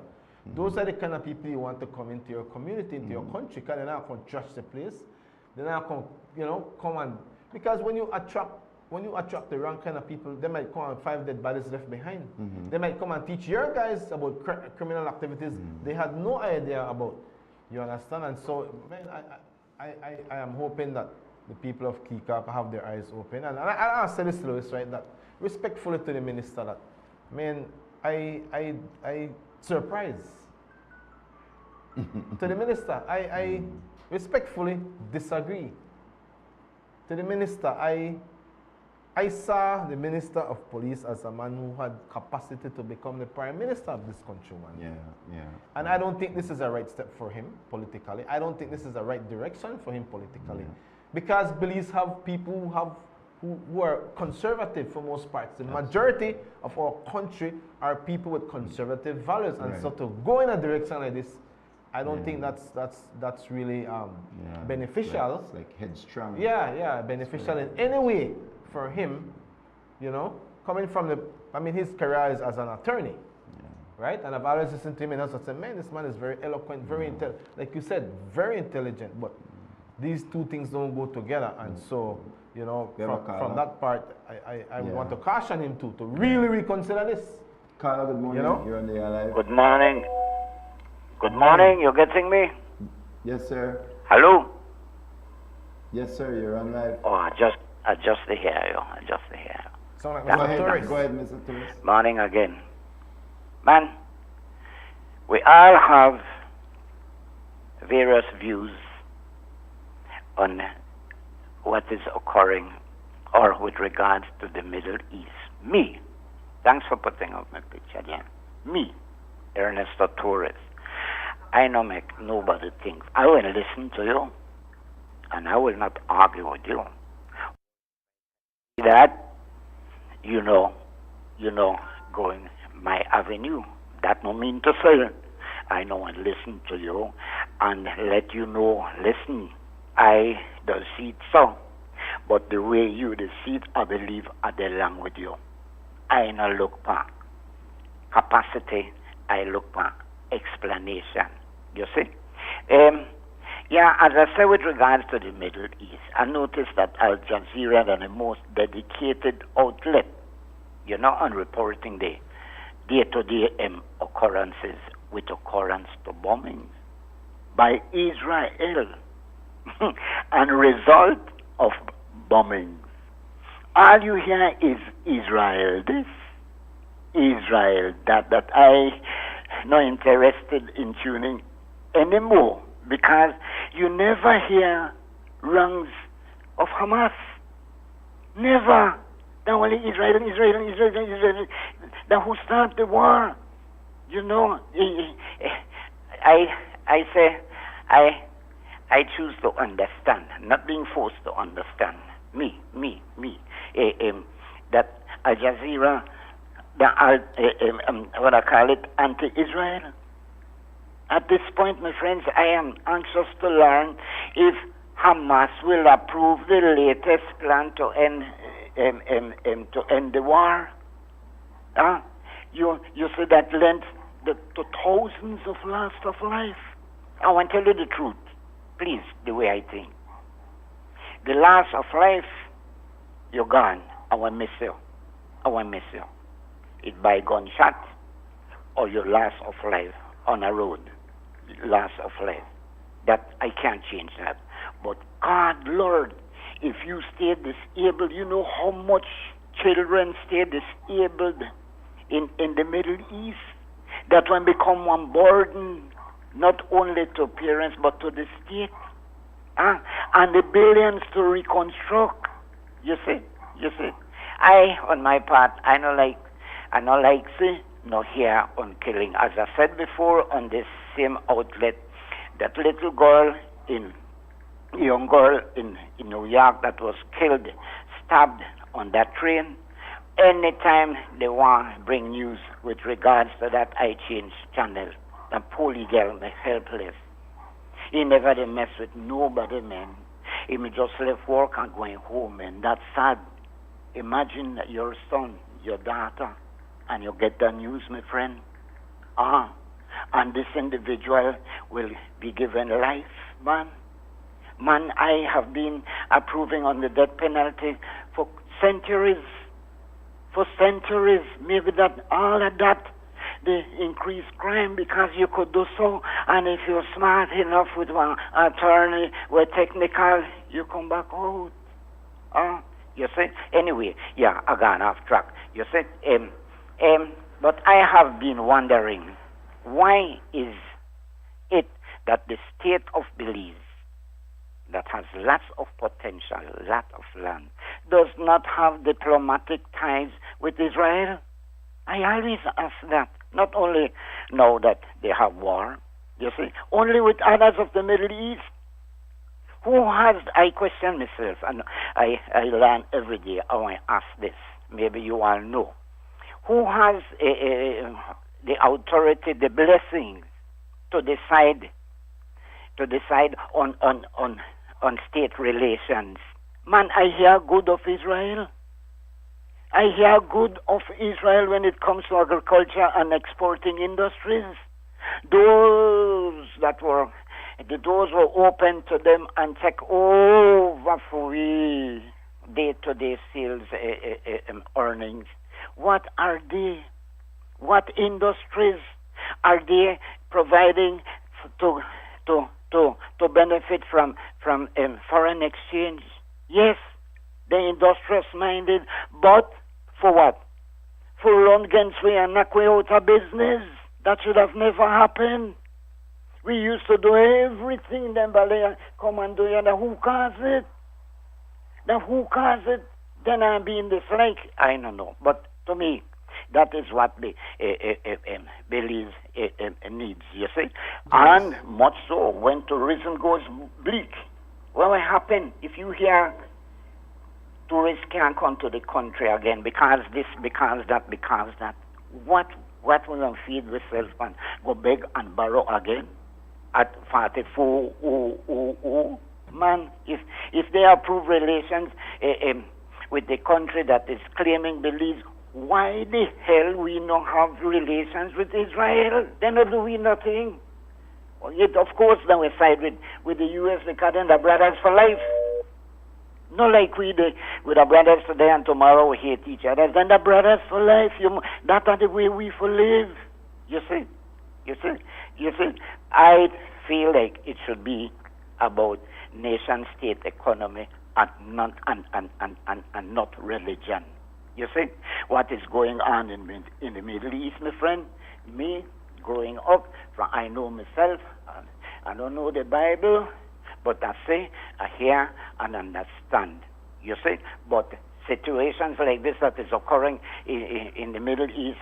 Speaker 17: Those are the kind of people you want to come into your community, into your country, because they're not going to trash the place. They're not going to, come and, because when you attract the wrong kind of people, they might come and 5 dead bodies left behind. They might come and teach your guys about criminal activities they had no idea about. You understand? And so, man, I am hoping that the people of Kika have their eyes open. And I say this, Louis, right, that respectfully to the minister, that, man, I surprised. To the minister, I respectfully disagree. To the minister, I saw the Minister of Police as a man who had capacity to become the Prime Minister of this country one day. And I don't think this is a right step for him politically. I don't think this is the right direction for him politically. Because Belize have people who are conservative for most parts. The majority of our country are people with conservative values. And so to go in a direction like this, I don't think that's really beneficial.
Speaker 16: It's like headstrong.
Speaker 17: Beneficial in any way for him, coming from his career is as an attorney, right? And I've always listened to him and I said, man, this man is very eloquent, very intelligent, like you said, very intelligent, but these two things don't go together. And so, from that part, I want to caution him to really reconsider this.
Speaker 16: Carla, good morning. You're on the air live.
Speaker 19: Good morning. Good morning. You're getting me?
Speaker 16: Yes, sir.
Speaker 19: Hello?
Speaker 16: Yes, sir. You're on live.
Speaker 19: Oh, I just to hear you.
Speaker 17: Sound like Mr. Torres.
Speaker 16: Go ahead, Mr. Torres.
Speaker 19: Morning again. Man, we all have various views on what is occurring or with regards to the Middle East. Me, thanks for putting up my picture again. Me, Ernesto Torres. I don't make nobody think. I will listen to you and I will not argue with you. That, going my avenue. That no mean to say I know and listen to you and let you know, listen, I don't see it so. But the way you see it, I believe I belong with you. I no look for capacity, I look for explanation. You see? As I say with regards to the Middle East, I noticed that Al Jazeera is the most dedicated outlet, on reporting the day-to-day occurrences with occurrence to bombings by Israel and result of bombings. All you hear is Israel this, Israel that I not interested in tuning anymore, because you never hear wrongs of Hamas. Never. That only Israel. That who started the war. I say, I choose to understand, not being forced to understand. Me. That Al Jazeera, what I call it, anti-Israel. At this point, my friends, I am anxious to learn if Hamas will approve the latest plan to end the war. You see that lent to thousands of loss of life. I want to tell you the truth, please, the way I think. The loss of life, you're gone. I will miss you. It by gunshot or your loss of life on a road. Loss of life. That I can't change that. But God, Lord, if you stay disabled, you know how much children stay disabled in the Middle East. That one become one burden, not only to parents but to the state. And the billions to reconstruct. You see. I, on my part, I not like see no here on killing. As I said before on this same outlet, that little girl young girl in New York that was killed, stabbed on that train. Anytime they want to bring news with regards to that, I change channel. The poor girl, me helpless. He never dey mess with nobody, man. He may just left work and going home, and that's sad. Imagine your son, your daughter, and you get the news, my friend. And this individual will be given life, man. Man, I have been approving on the death penalty for centuries. For centuries, maybe that all of that, the increased crime because you could do so, and if you're smart enough with one attorney, we're technical, you come back out. You see? Anyway, yeah, I gone off track. You see? But I have been wondering, why is it that the state of Belize, that has lots of potential, lot of land, does not have diplomatic ties with Israel? I always ask that. Not only now that they have war, you see, only with others of the Middle East. Who has, I question myself, and I learn every day, I want to ask this, maybe you all know. Who has the authority, the blessing to decide on state relations? Man, I hear good of Israel. I hear good of Israel when it comes to agriculture and exporting industries. Those the doors were open to them and take over for we day-to-day sales earnings. What are they? What industries are they providing to benefit from foreign exchange? Yes, they're industrious-minded, but for what? For run against we and knock we out of business. That should have never happened. We used to do everything, then Balea come and do it. Who caused it? Now who caused it? Then I'm being disliked. I don't know. But to me, that is what the Belize needs, you see. Yes. And much so, when tourism goes bleak, what will happen if you hear tourists can't come to the country again because this, because that, because that? What will we feed ourselves and go beg and borrow again at 44? Man, if they approve relations with the country that is claiming Belize, why the hell we not have relations with Israel? Then do we nothing? Yet, of course, then we side with the U.S. because then the brothers for life. Not like we with our brothers today and tomorrow we hate each other. Then the brothers for life. That are the way we for live. You see? I feel like it should be about nation-state economy and not religion. You see what is going on in the Middle East, my friend? Me, growing up, I know myself. I don't know the Bible. But I say, I hear and understand. You see? But situations like this that is occurring in the Middle East,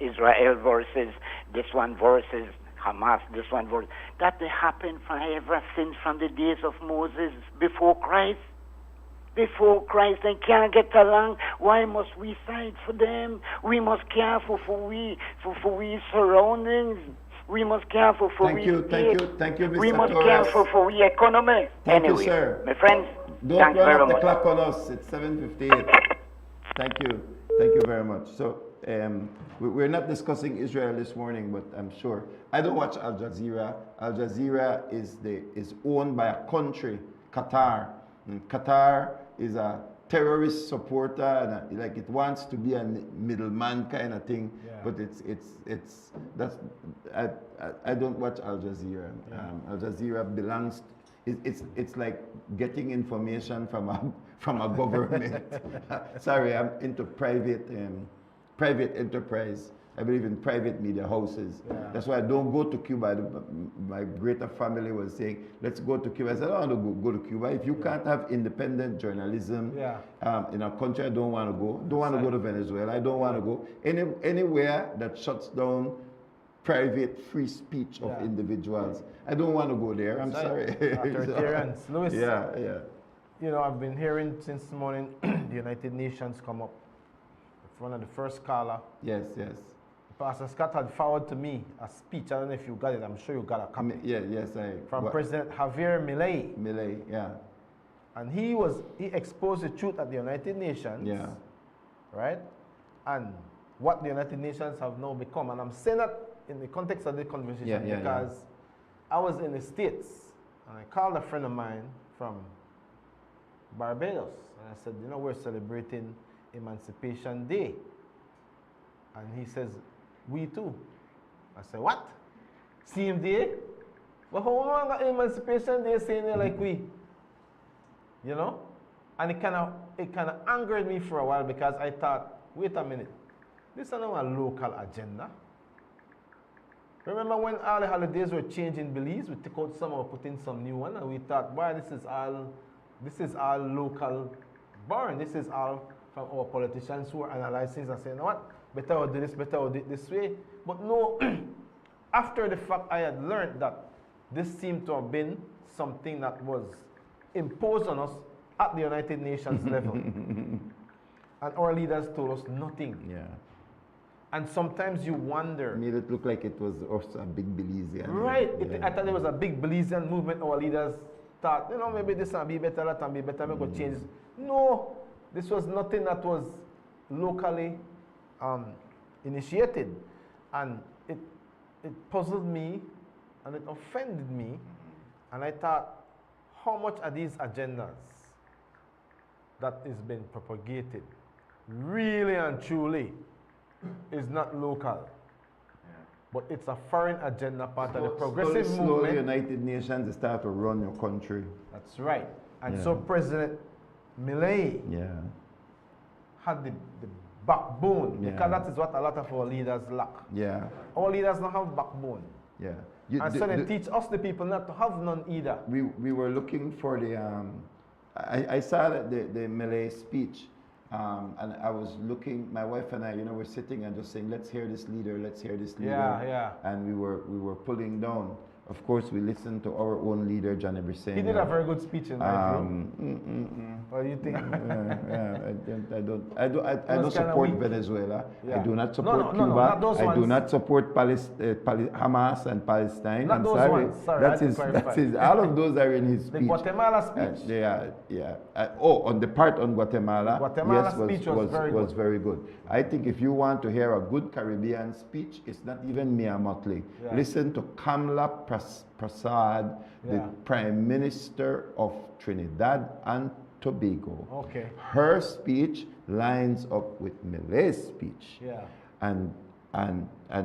Speaker 19: Israel versus this one versus Hamas, this one versus... That they happen ever since from the days of Moses, before Christ. Before Christ, they can't get along. Why must we side for them? We must care for we surroundings. We must care for
Speaker 16: Thank you, Mr.
Speaker 19: We must
Speaker 16: Torres.
Speaker 19: care for we economy.
Speaker 16: Thank you, sir.
Speaker 19: My friends,
Speaker 16: don't
Speaker 19: thanks
Speaker 16: run
Speaker 19: very
Speaker 16: up the
Speaker 19: much.
Speaker 16: clock on us. It's 7:58. Thank you very much. So we're not discussing Israel this morning, but I'm sure I don't watch Al Jazeera. Al Jazeera is owned by a country, Qatar. And Qatar is a terrorist supporter, and like it wants to be a middleman kind of thing. Yeah. But I don't watch Al Jazeera. Yeah. Al Jazeera belongs. It's like getting information from a government. Sorry, I'm into private enterprise. I believe in private media houses. That's why I don't go to Cuba. My greater family was saying, let's go to Cuba. I said, I don't want to go to Cuba. If you can't have independent journalism in a country, I don't want to go. Don't want to go to Venezuela. I don't want to go. Anywhere that shuts down private free speech of individuals. I don't want to go there. I'm sorry.
Speaker 17: Authoritarians. Louis,
Speaker 16: yeah.
Speaker 17: You know, I've been hearing since the morning the United Nations come up. One of the first caller.
Speaker 16: Yes.
Speaker 17: Pastor Scott had forwarded to me a speech. I don't know if you got it. I'm sure you got a copy. From President Javier Milei.
Speaker 16: Milei, yeah.
Speaker 17: And he exposed the truth at the United Nations.
Speaker 16: Yeah.
Speaker 17: Right? And what the United Nations have now become. And I'm saying that in the context of the conversation because I was in the States and I called a friend of mine from Barbados. And I said, you know, we're celebrating Emancipation Day. And he says, we too. I said, what? Same day? But how long got Emancipation Day saying it like we? You know? And it kind of angered me for a while because I thought, wait a minute, this is not a local agenda. Remember when all the holidays were changed in Belize? We took out some or put in some new one, and we thought, boy, this is all local born. This is all from our politicians who are analyzing and saying, you know what? Better do this, better do it this way. But no, after the fact, I had learned that this seemed to have been something that was imposed on us at the United Nations level. And our leaders told us nothing.
Speaker 16: Yeah.
Speaker 17: And sometimes you wonder.
Speaker 16: Made it look like it was also a big Belizean.
Speaker 17: Right. I thought there was a big Belizean movement. Our leaders thought, you know, maybe this will be better, that will be better, maybe we'll change. No, this was nothing that was locally initiated. And it puzzled me and it offended me. And I thought, how much are these agendas that is being propagated really and truly is not local, but it's a foreign agenda, part of the progressive
Speaker 16: slowly,
Speaker 17: movement.
Speaker 16: United Nations start to run your country.
Speaker 17: That's right. And so President Milei had the backbone, because that is what a lot of our leaders lack.
Speaker 16: Yeah.
Speaker 17: Our leaders don't have backbone.
Speaker 16: Yeah.
Speaker 17: And so they teach us, the people, not to have none either.
Speaker 16: We were looking for the, I saw the Milei speech. And I was looking, my wife and I, you know, we're sitting and just saying, let's hear this leader, let's hear this leader.
Speaker 17: Yeah.
Speaker 16: And we were pulling down. Of course, we listened to our own leader, Johnny Brissett.
Speaker 17: He did a very good speech in my view. What do you think?
Speaker 16: I don't support Venezuela.
Speaker 17: Yeah.
Speaker 16: I do not support Cuba.
Speaker 17: Not those
Speaker 16: I do
Speaker 17: ones.
Speaker 16: not support Hamas and Palestine.
Speaker 17: Not
Speaker 16: I'm
Speaker 17: those
Speaker 16: sorry.
Speaker 17: ones. Sorry,
Speaker 16: That's his. All of those are in his speech.
Speaker 17: The Guatemala speech.
Speaker 16: On the part on Guatemala.
Speaker 17: Guatemala
Speaker 16: yes,
Speaker 17: speech was
Speaker 16: very good. I think if you want to hear a good Caribbean speech, it's not even Mia Motley.
Speaker 17: Yeah.
Speaker 16: Listen to Kamala Prasad, the Prime Minister of Trinidad and Tobago.
Speaker 17: Okay.
Speaker 16: Her speech lines up with Milei's speech.
Speaker 17: Yeah.
Speaker 16: And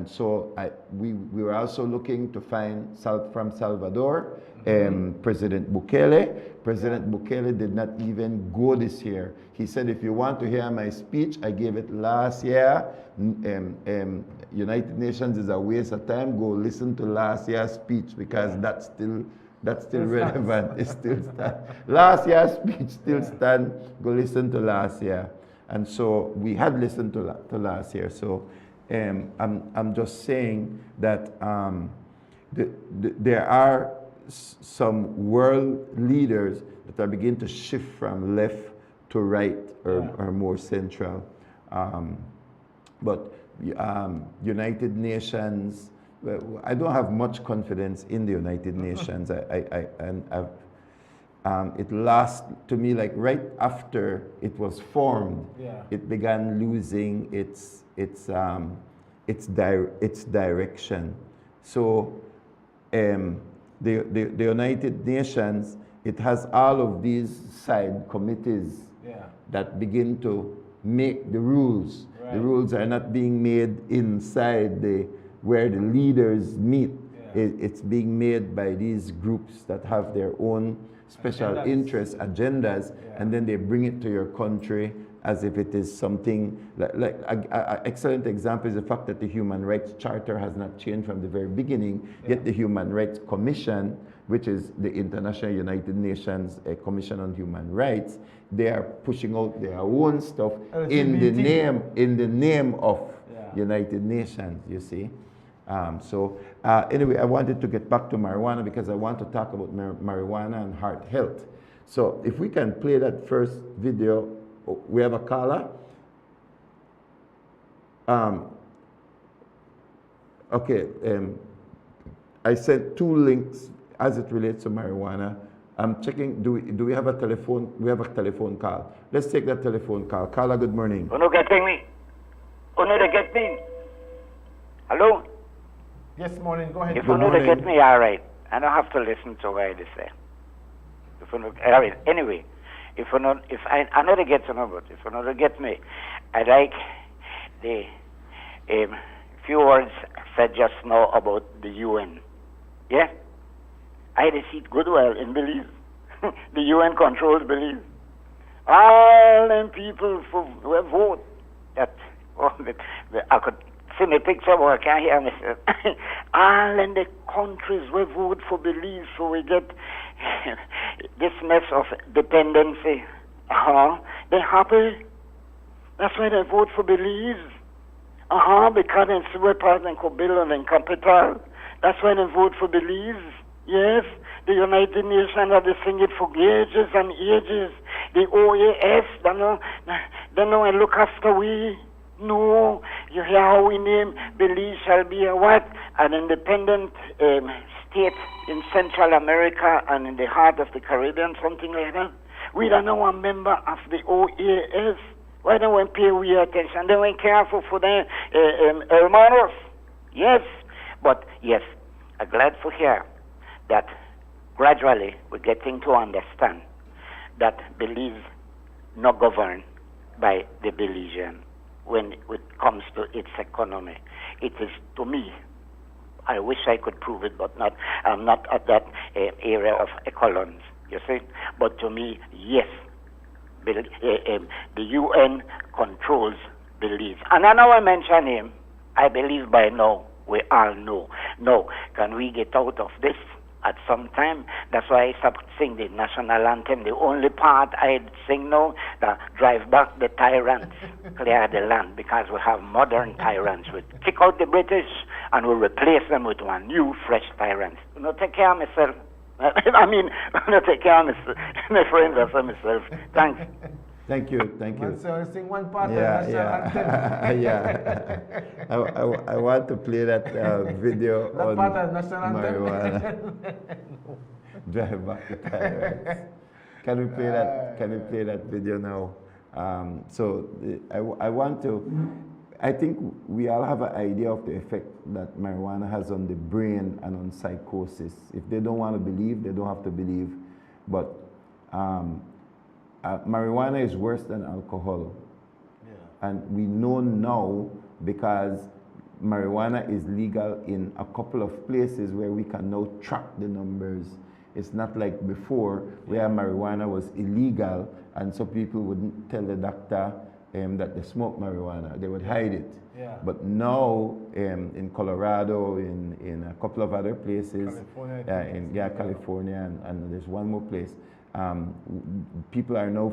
Speaker 16: so we were also looking to find from Salvador, President Bukele. President Bukele did not even go this year. He said, if you want to hear my speech, I gave it last year. United Nations is a waste of time. Go listen to last year's speech because that's still relevant. It still stands. Last year's speech still stands. Go listen to last year. And so we had listened to last year. So I'm just saying that there are some world leaders that are beginning to shift from left to right or more central. But United Nations, I don't have much confidence in the United Nations. It lost, to me, like right after it was formed, it began losing its direction. So the United Nations, it has all of these side committees that begin to make the rules. Right. The rules are not being made inside where the leaders meet. It's being made by these groups that have their own special
Speaker 17: Agendas.
Speaker 16: interest agendas, and then they bring it to your country as if it is something like an excellent example is the fact that the Human Rights Charter has not changed from the very beginning, yet the Human Rights Commission, which is the International United Nations Commission on Human Rights, they are pushing out their own stuff in the name of United Nations, you see. Anyway, I wanted to get back to marijuana because I want to talk about marijuana and heart health. So if we can play that first video. We have a caller. I sent 2 links as it relates to marijuana. I'm checking, do we have a telephone? We have a telephone call. Let's take that telephone call. Caller, good morning.
Speaker 19: You getting me? You know they get me? Hello?
Speaker 17: Yes, morning. Go ahead.
Speaker 19: If you know they get me, all right. I don't have to listen to what they say. If you know, all right. Anyway. If I know they get to know, but if you know they get me, I like the few words said just now about the UN. Yeah? I see it good well in Belize. The UN controls Belize. All them people who vote that, I could see my picture, but I can't hear myself. All in the countries we vote for Belize, so we get this mess of dependency. They're happy. That's why they vote for Belize. Because it's weapons and build and capital. That's why they vote for Belize. Yes, the United Nations have been singing for ages and ages. The OAS, they know and look after we. No, you hear how we name Belize shall be a what? An independent state in Central America and in the heart of the Caribbean, something like that. We don't know a member of the OAS. Why don't we pay we attention? Then we careful for the hermanos. Yes, but yes, I'm glad to hear that gradually we're getting to understand that Belize not governed by the Belizean when it comes to its economy. It is, to me, I wish I could prove it, but I'm not at that area of colons, you see. But to me, yes, the UN controls Belize. And I know I mention him, I believe by now we all know. No, can we get out of this at some time? That's why I stopped singing the national anthem. The only part I sing now, that drive back the tyrants, clear the land, because we have modern tyrants. We kick out the British and we replace them with one new, fresh tyrant. You know, take care of myself. I mean, take care of myself, my friends and myself. Thanks.
Speaker 16: Thank you, thank you.
Speaker 17: So sing one part of the national anthem.
Speaker 16: I want to play that video
Speaker 17: that
Speaker 16: on
Speaker 17: part of national
Speaker 16: marijuana. Drive back the tyrants. Can we play that? Can we play that video now? I want to. I think we all have an idea of the effect that marijuana has on the brain and on psychosis. If they don't want to believe, they don't have to believe. But marijuana is worse than alcohol. Yeah. And we know now because marijuana is legal in a couple of places where we can now track the numbers. It's not like before where marijuana was illegal and so people wouldn't tell the doctor that they smoke marijuana. They would hide it. Yeah. But now in Colorado, in a couple of other places, California, and there's one more place, people are now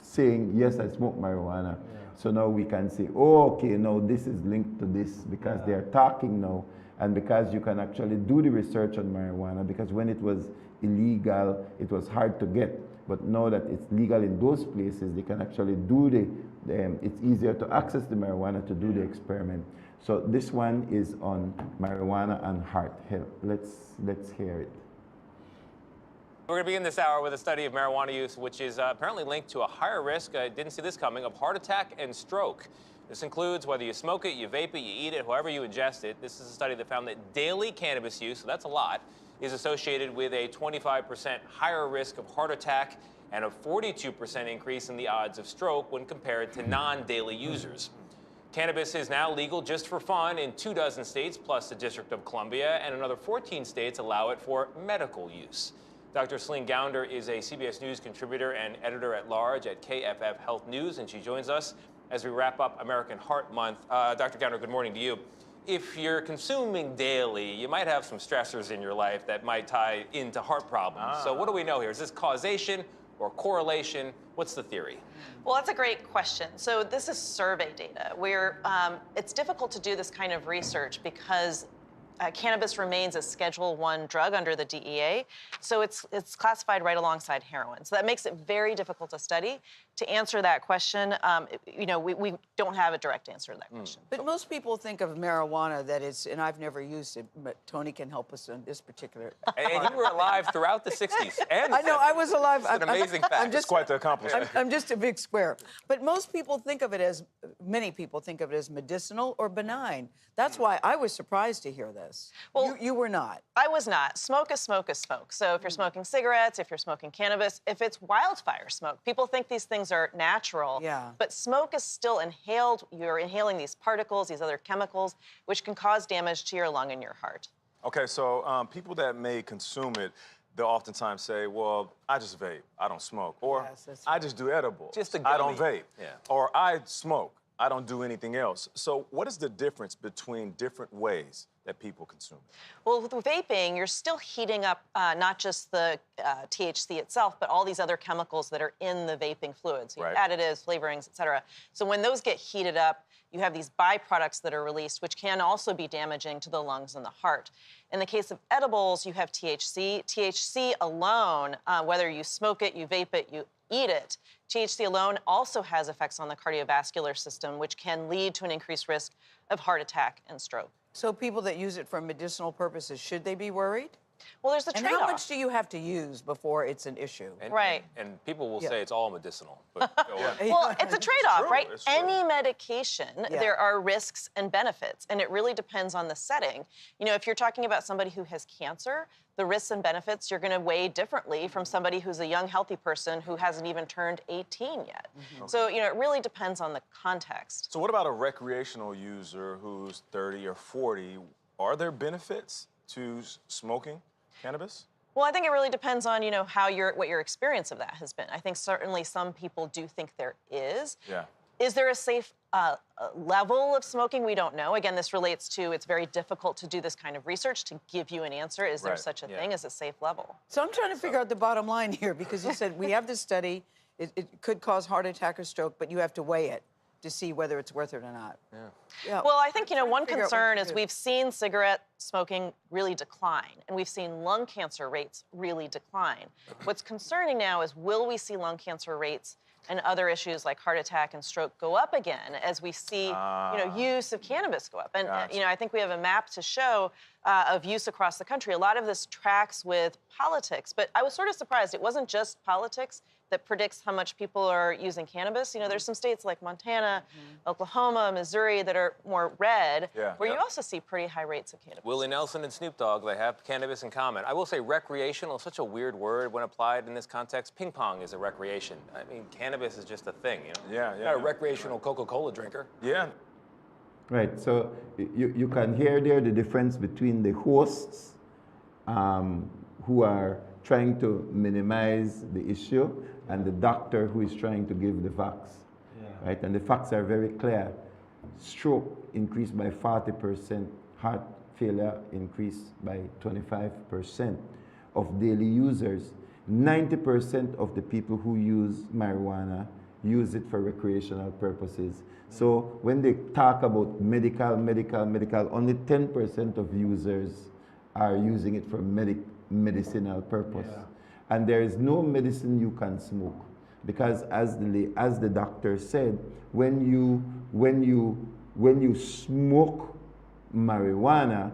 Speaker 16: saying, yes, I smoke marijuana. Yeah. So now we can say, oh, okay, now this is linked to this because they're talking now. And because you can actually do the research on marijuana, because when it was illegal, it was hard to get. But now that it's legal in those places, they can actually do it's easier to access the marijuana to do the experiment. So this one is on marijuana and heart health. Let's hear it.
Speaker 20: We're going to begin this hour with a study of marijuana use, which is apparently linked to a higher risk, I didn't see this coming, of heart attack and stroke. This includes whether you smoke it, you vape it, you eat it, however you ingest it. This is a study that found that daily cannabis use, so that's a lot, is associated with a 25% higher risk of heart attack and a 42% increase in the odds of stroke when compared to non-daily users. Cannabis is now legal just for fun in 24 states, plus the District of Columbia, and another 14 states allow it for medical use. Dr. Celine Gounder is a CBS News contributor and editor-at-large at KFF Health News, and she joins us as we wrap up American Heart Month. Dr. Gounder, good morning to you. If you're consuming daily, you might have some stressors in your life that might tie into heart problems. So what do we know here? Is this causation or correlation? What's the theory?
Speaker 21: Well, that's a great question. So this is survey data where it's difficult to do this kind of research because cannabis remains a Schedule I drug under the DEA, so it's classified right alongside heroin. So that makes it very difficult to study. To answer that question, we don't have a direct answer to that question.
Speaker 22: But most people think of marijuana that it's, and I've never used it, but Tony can help us on this particular.
Speaker 20: And you were alive throughout the 60s. And
Speaker 22: I know, I was alive.
Speaker 20: It's an amazing fact.
Speaker 17: It's quite the accomplishment.
Speaker 22: I'm just a big square. But most people think of it as, many people think of it as medicinal or benign. That's why I was surprised to hear this. Well, you were not.
Speaker 21: I was not. Smoke is smoke is smoke. So if you're smoking cigarettes, if you're smoking cannabis, if it's wildfire smoke, people think these things are natural.
Speaker 22: Yeah.
Speaker 21: But smoke is still inhaled. You're inhaling these particles, these other chemicals, which can cause damage to your lung and your heart.
Speaker 14: Okay, so people that may consume it, they'll oftentimes say, well, I just vape, I don't smoke. Or I just do edible, I don't vape.
Speaker 20: Yeah.
Speaker 14: Or I smoke, I don't do anything else. So what is the difference between different ways that people consume it?
Speaker 21: Well, with vaping, you're still heating up not just the THC itself, but all these other chemicals that are in the vaping fluids,
Speaker 14: Right.
Speaker 21: additives, flavorings, et cetera. So when those get heated up, you have these byproducts that are released, which can also be damaging to the lungs and the heart. In the case of edibles, you have THC. THC alone, whether you smoke it, you vape it, you eat it, THC alone also has effects on the cardiovascular system, which can lead to an increased risk of heart attack and stroke.
Speaker 22: So people that use it for medicinal purposes, should they be worried?
Speaker 21: Well, there's a
Speaker 22: And
Speaker 21: trade-off.
Speaker 22: how much do you have to use before it's an issue?
Speaker 21: Right.
Speaker 20: And people will
Speaker 22: Yeah.
Speaker 20: say it's all medicinal. But go on.
Speaker 21: Well, it's a trade-off,
Speaker 20: true,
Speaker 21: right?
Speaker 20: it's true.
Speaker 21: Any medication,
Speaker 22: Yeah.
Speaker 21: there are risks and benefits, and it really depends on the setting. You know, if you're talking about somebody who has cancer, the risks and benefits you're going to weigh differently from somebody who's a young, healthy person who hasn't even turned 18 yet. So, you know, it really depends on the context.
Speaker 14: So what about a recreational user who's 30 or 40? Are there benefits to smoking cannabis?
Speaker 21: Well, I think it really depends on, you know, what your experience of that has been. I think certainly some people do think there is.
Speaker 14: Yeah.
Speaker 21: Is there a safe level of smoking? We don't know. Again, this relates to it's very difficult to do this kind of research to give you an answer. Is there
Speaker 22: Right,
Speaker 21: such a
Speaker 22: yeah.
Speaker 21: thing as a safe level?
Speaker 22: So I'm trying to figure out the bottom line here, because you said we have this study, it could cause heart attack or stroke, but you have to weigh it to see whether it's worth it or not. Yeah.
Speaker 21: Well, I think, you know, one
Speaker 22: figure out what
Speaker 21: concern
Speaker 22: to
Speaker 21: is
Speaker 22: do.
Speaker 21: we've seen cigarette smoking really decline, and we've seen lung cancer rates really decline. What's concerning now is, will we see lung cancer rates and other issues like heart attack and stroke go up again as we see, you know, use of cannabis go up? And, you know, I think we have a map to show of use across the country. A lot of this tracks with politics, but I was sort of surprised. It wasn't just politics that predicts how much people are using cannabis. You know, there's some states like Montana, Oklahoma, Missouri that are more red, where you also see pretty high rates of cannabis.
Speaker 20: Willie Nelson and Snoop Dogg, they have cannabis in common. I will say recreational is such a weird word when applied in this context. Ping pong is a recreation. I mean, cannabis is just a thing, you know?
Speaker 14: Yeah,
Speaker 20: Not a recreational Coca-Cola drinker.
Speaker 14: Yeah.
Speaker 16: Right, so you can hear there the difference between the hosts who are trying to minimize the issue and the doctor who is trying to give the facts. Right, and the facts are very clear. Stroke increased by 40%, heart failure increased by 25% of daily users. 90% of the people who use marijuana use it for recreational purposes. So when they talk about medical, only 10% of users are using it for medicinal purpose. And there is no medicine you can smoke, because as the doctor said, when you smoke marijuana,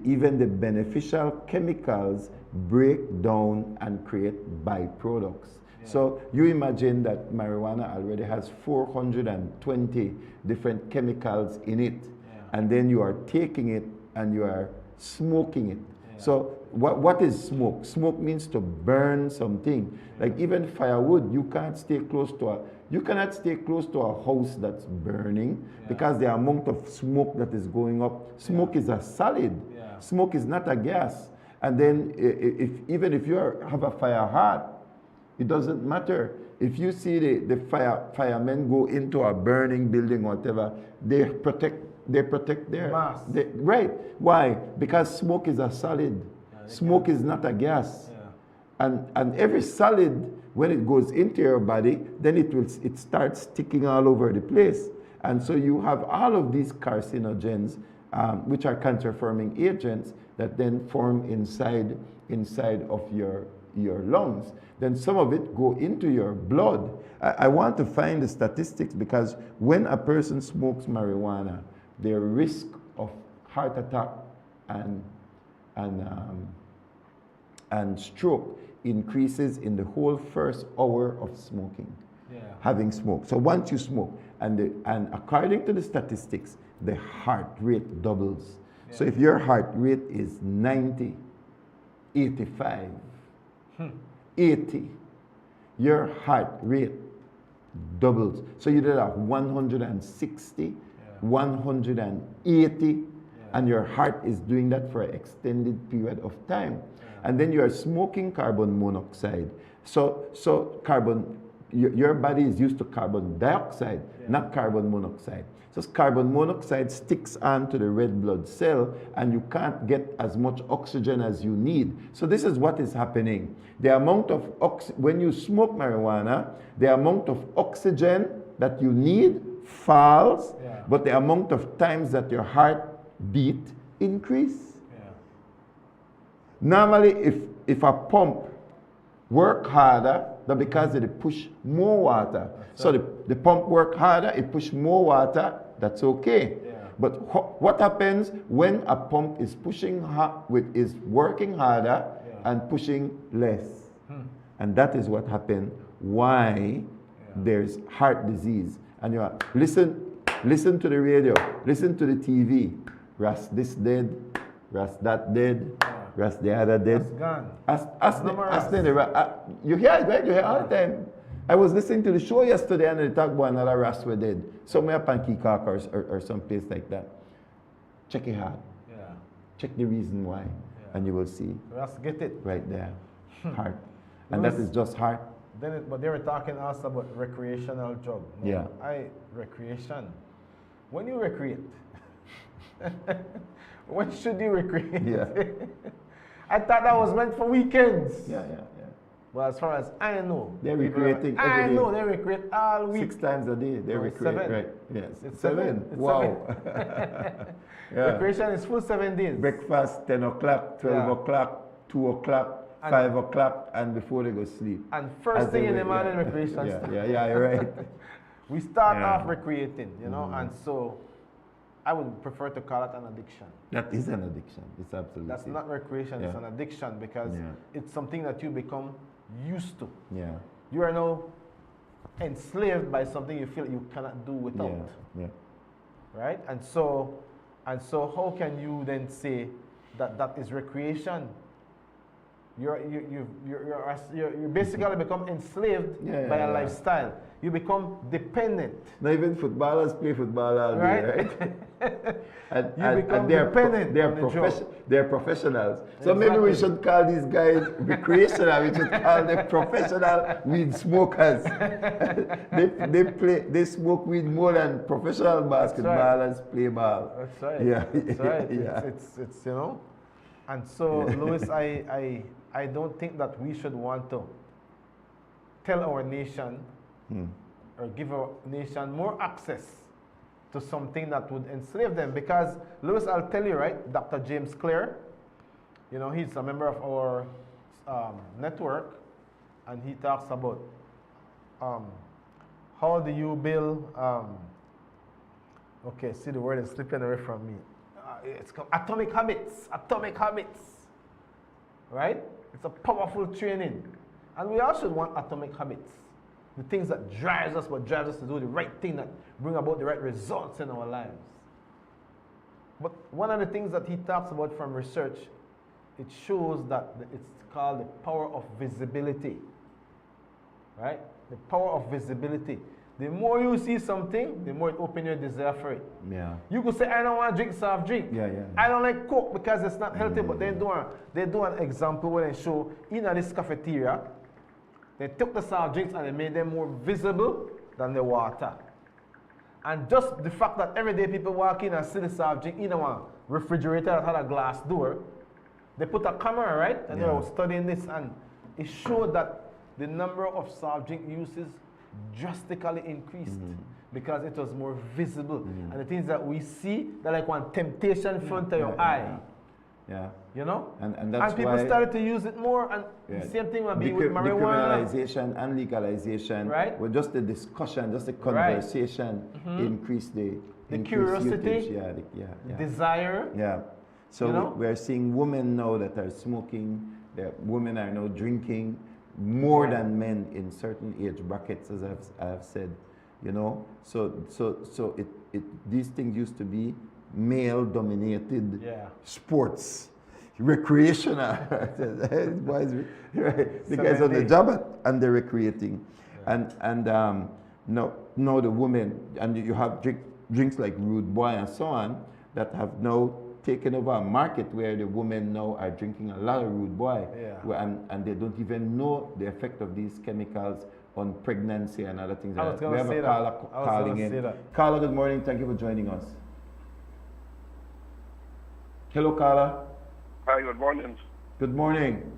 Speaker 16: even the beneficial chemicals break down and create byproducts. So you imagine that marijuana already has 420 different chemicals in it, and then you are taking it and you are smoking it. So what is smoke? Smoke means to burn something. Like even firewood, you cannot stay close to a house that's burning because the amount of smoke that is going up. Smoke is a solid. Smoke is not a gas. And then even if you have a fire heart, it doesn't matter. If you see the firemen go into a burning building or whatever, they protect their
Speaker 17: mass.
Speaker 16: Right. Why? Because smoke is a solid. Smoke is not a gas. And every solid, when it goes into your body, then it starts sticking all over the place. And so you have all of these carcinogens, which are cancer-forming agents that then form inside of your lungs. Then some of it go into your blood. I want to find the statistics, because when a person smokes marijuana, their risk of heart attack and stroke increases in the whole first hour of smoking, having smoked. So once you smoke, and according to the statistics, the heart rate doubles. So if your heart rate is 90, 85, 80, your heart rate doubles. So you did a 160, 180, and your heart is doing that for an extended period of time. And then you are smoking carbon monoxide. So your body is used to carbon dioxide, not carbon monoxide. So carbon monoxide sticks onto the red blood cell, and you can't get as much oxygen as you need. So this is what is happening. The amount of when you smoke marijuana, the amount of oxygen that you need falls, but the amount of times that your heart beat increase. Normally, if a pump work harder, that's because it push more water. So the pump work harder, it push more water, that's okay. But what happens when a pump is is working harder and pushing less? And that is what happened, why there's heart disease. And you are, listen to the radio, listen to the TV. Ras this dead, Ras that dead, Ras the other dead. You hear it, right? You hear all the time. I was listening to the show yesterday and they talked about another Ras were dead. Somewhere Pankikak or some place like that. Check it out. Check the reason why. And you will see.
Speaker 17: Ras get it.
Speaker 16: Right there. Heart. And that is just heart.
Speaker 17: But they were talking also about recreational drug. Recreation. When you recreate, when should you recreate? I thought that was meant for weekends. Well, as far as I know,
Speaker 16: they're recreating every day.
Speaker 17: I know they recreate all week.
Speaker 16: 6 times a day they recreate.
Speaker 17: 7.
Speaker 16: Right? Yes.
Speaker 17: It's
Speaker 16: seven.
Speaker 17: It's
Speaker 16: wow.
Speaker 17: 7. Recreation is full 7 days.
Speaker 16: Breakfast 10 o'clock, 12 o'clock, 2 o'clock. 5 o'clock, and before they go sleep.
Speaker 17: And first thing in the morning, recreation.
Speaker 16: You're right.
Speaker 17: We start off recreating, you know, and so I would prefer to call it an addiction.
Speaker 16: That is an addiction. It's absolutely.
Speaker 17: That's not recreation. It's an addiction because it's something that you become used to. You are now enslaved by something you feel you cannot do without. Right? And so how can you then say that that is recreation? You basically become enslaved by a lifestyle. You become dependent.
Speaker 16: Not even footballers play football all day, right?
Speaker 17: and become dependent.
Speaker 16: They're professionsionals. So maybe we should call these guys recreational. We should call them professional weed smokers. they smoke weed more than professional basketballers play ball.
Speaker 17: That's right. That's right. It's you know. And so, Louis, I don't think that we should want to tell our nation or give our nation more access to something that would enslave them. Because, Louis, I'll tell you, right, Dr. James Clare, you know, he's a member of our network, and he talks about how do you build, okay, see the word is slipping away from me. It's called atomic habits, right? It's a powerful training. And we all should want atomic habits. The things that drives us, what drives us to do the right thing, that bring about the right results in our lives. But one of the things that he talks about from research, it shows that it's called the power of visibility, right? The power of visibility. The more you see something, the more it opens your desire for it.
Speaker 16: Yeah.
Speaker 17: You could say, I don't want to drink soft drink.
Speaker 16: Yeah, yeah.
Speaker 17: I don't like Coke because it's not healthy, but they do an example where they show in this cafeteria, they took the soft drinks and they made them more visible than the water. And just the fact that every day people walk in and see the soft drink in a refrigerator that had a glass door, they put a camera, right? And they were studying this, and it showed that the number of soft drink uses drastically increased because it was more visible. And the things that we see, they're like one temptation in front of your eye.
Speaker 16: Yeah.
Speaker 17: You know?
Speaker 16: And that's
Speaker 17: and people
Speaker 16: why
Speaker 17: started to use it more, and the same thing will be with marijuana.
Speaker 16: Decriminalization and legalization,
Speaker 17: right?
Speaker 16: With just the discussion, just the conversation, increase the
Speaker 17: curiosity,
Speaker 16: usage.
Speaker 17: Desire.
Speaker 16: Yeah. So
Speaker 17: you know?
Speaker 16: we're seeing women now that are smoking, women are now drinking more than men in certain age brackets, as I have said, you know. So these things used to be male-dominated sports, recreational. The guys on the job and they're recreating, and now the women, and you have drinks like Rude Boy and so on that have now taken over a market where the women now are drinking a lot of Rude Boy, and they don't even know the effect of these chemicals on pregnancy and other things. We have a caller calling in. Carla, good morning. Thank you for joining us. Hello, Carla.
Speaker 2: Hi, good morning.
Speaker 16: Good morning.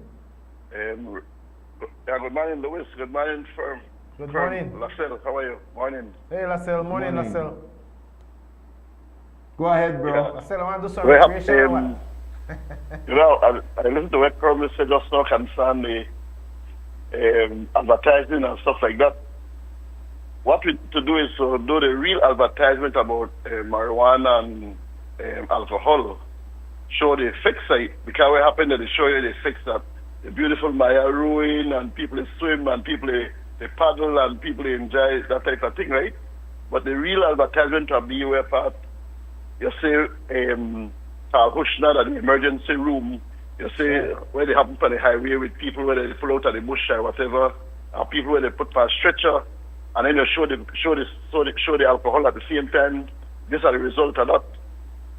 Speaker 2: Good morning, Louis. Good morning, Firm.
Speaker 17: Good morning.
Speaker 2: Lascelles, how are you? Morning.
Speaker 17: Hey, Lascelles. Morning, Lascelles.
Speaker 16: Go ahead, bro.
Speaker 2: Yeah.
Speaker 17: Lascelles, I want to do some recreation or what?
Speaker 2: You know, I listened to what Kermit said just now concerning the advertising and stuff like that. What we need to do is to do the real advertisement about marijuana and alcohol. Show the effects of it, because what happened that they show you the effects that the beautiful Maya ruin and people swim and people they paddle and people enjoy that type of thing, right? But the real advertisement of beware part, you say Hushna at the emergency room, you say where they happen on the highway with people where they pull out of the bush or whatever, or people where they put for a stretcher, and then you show the alcohol at the same time. These are the result of that.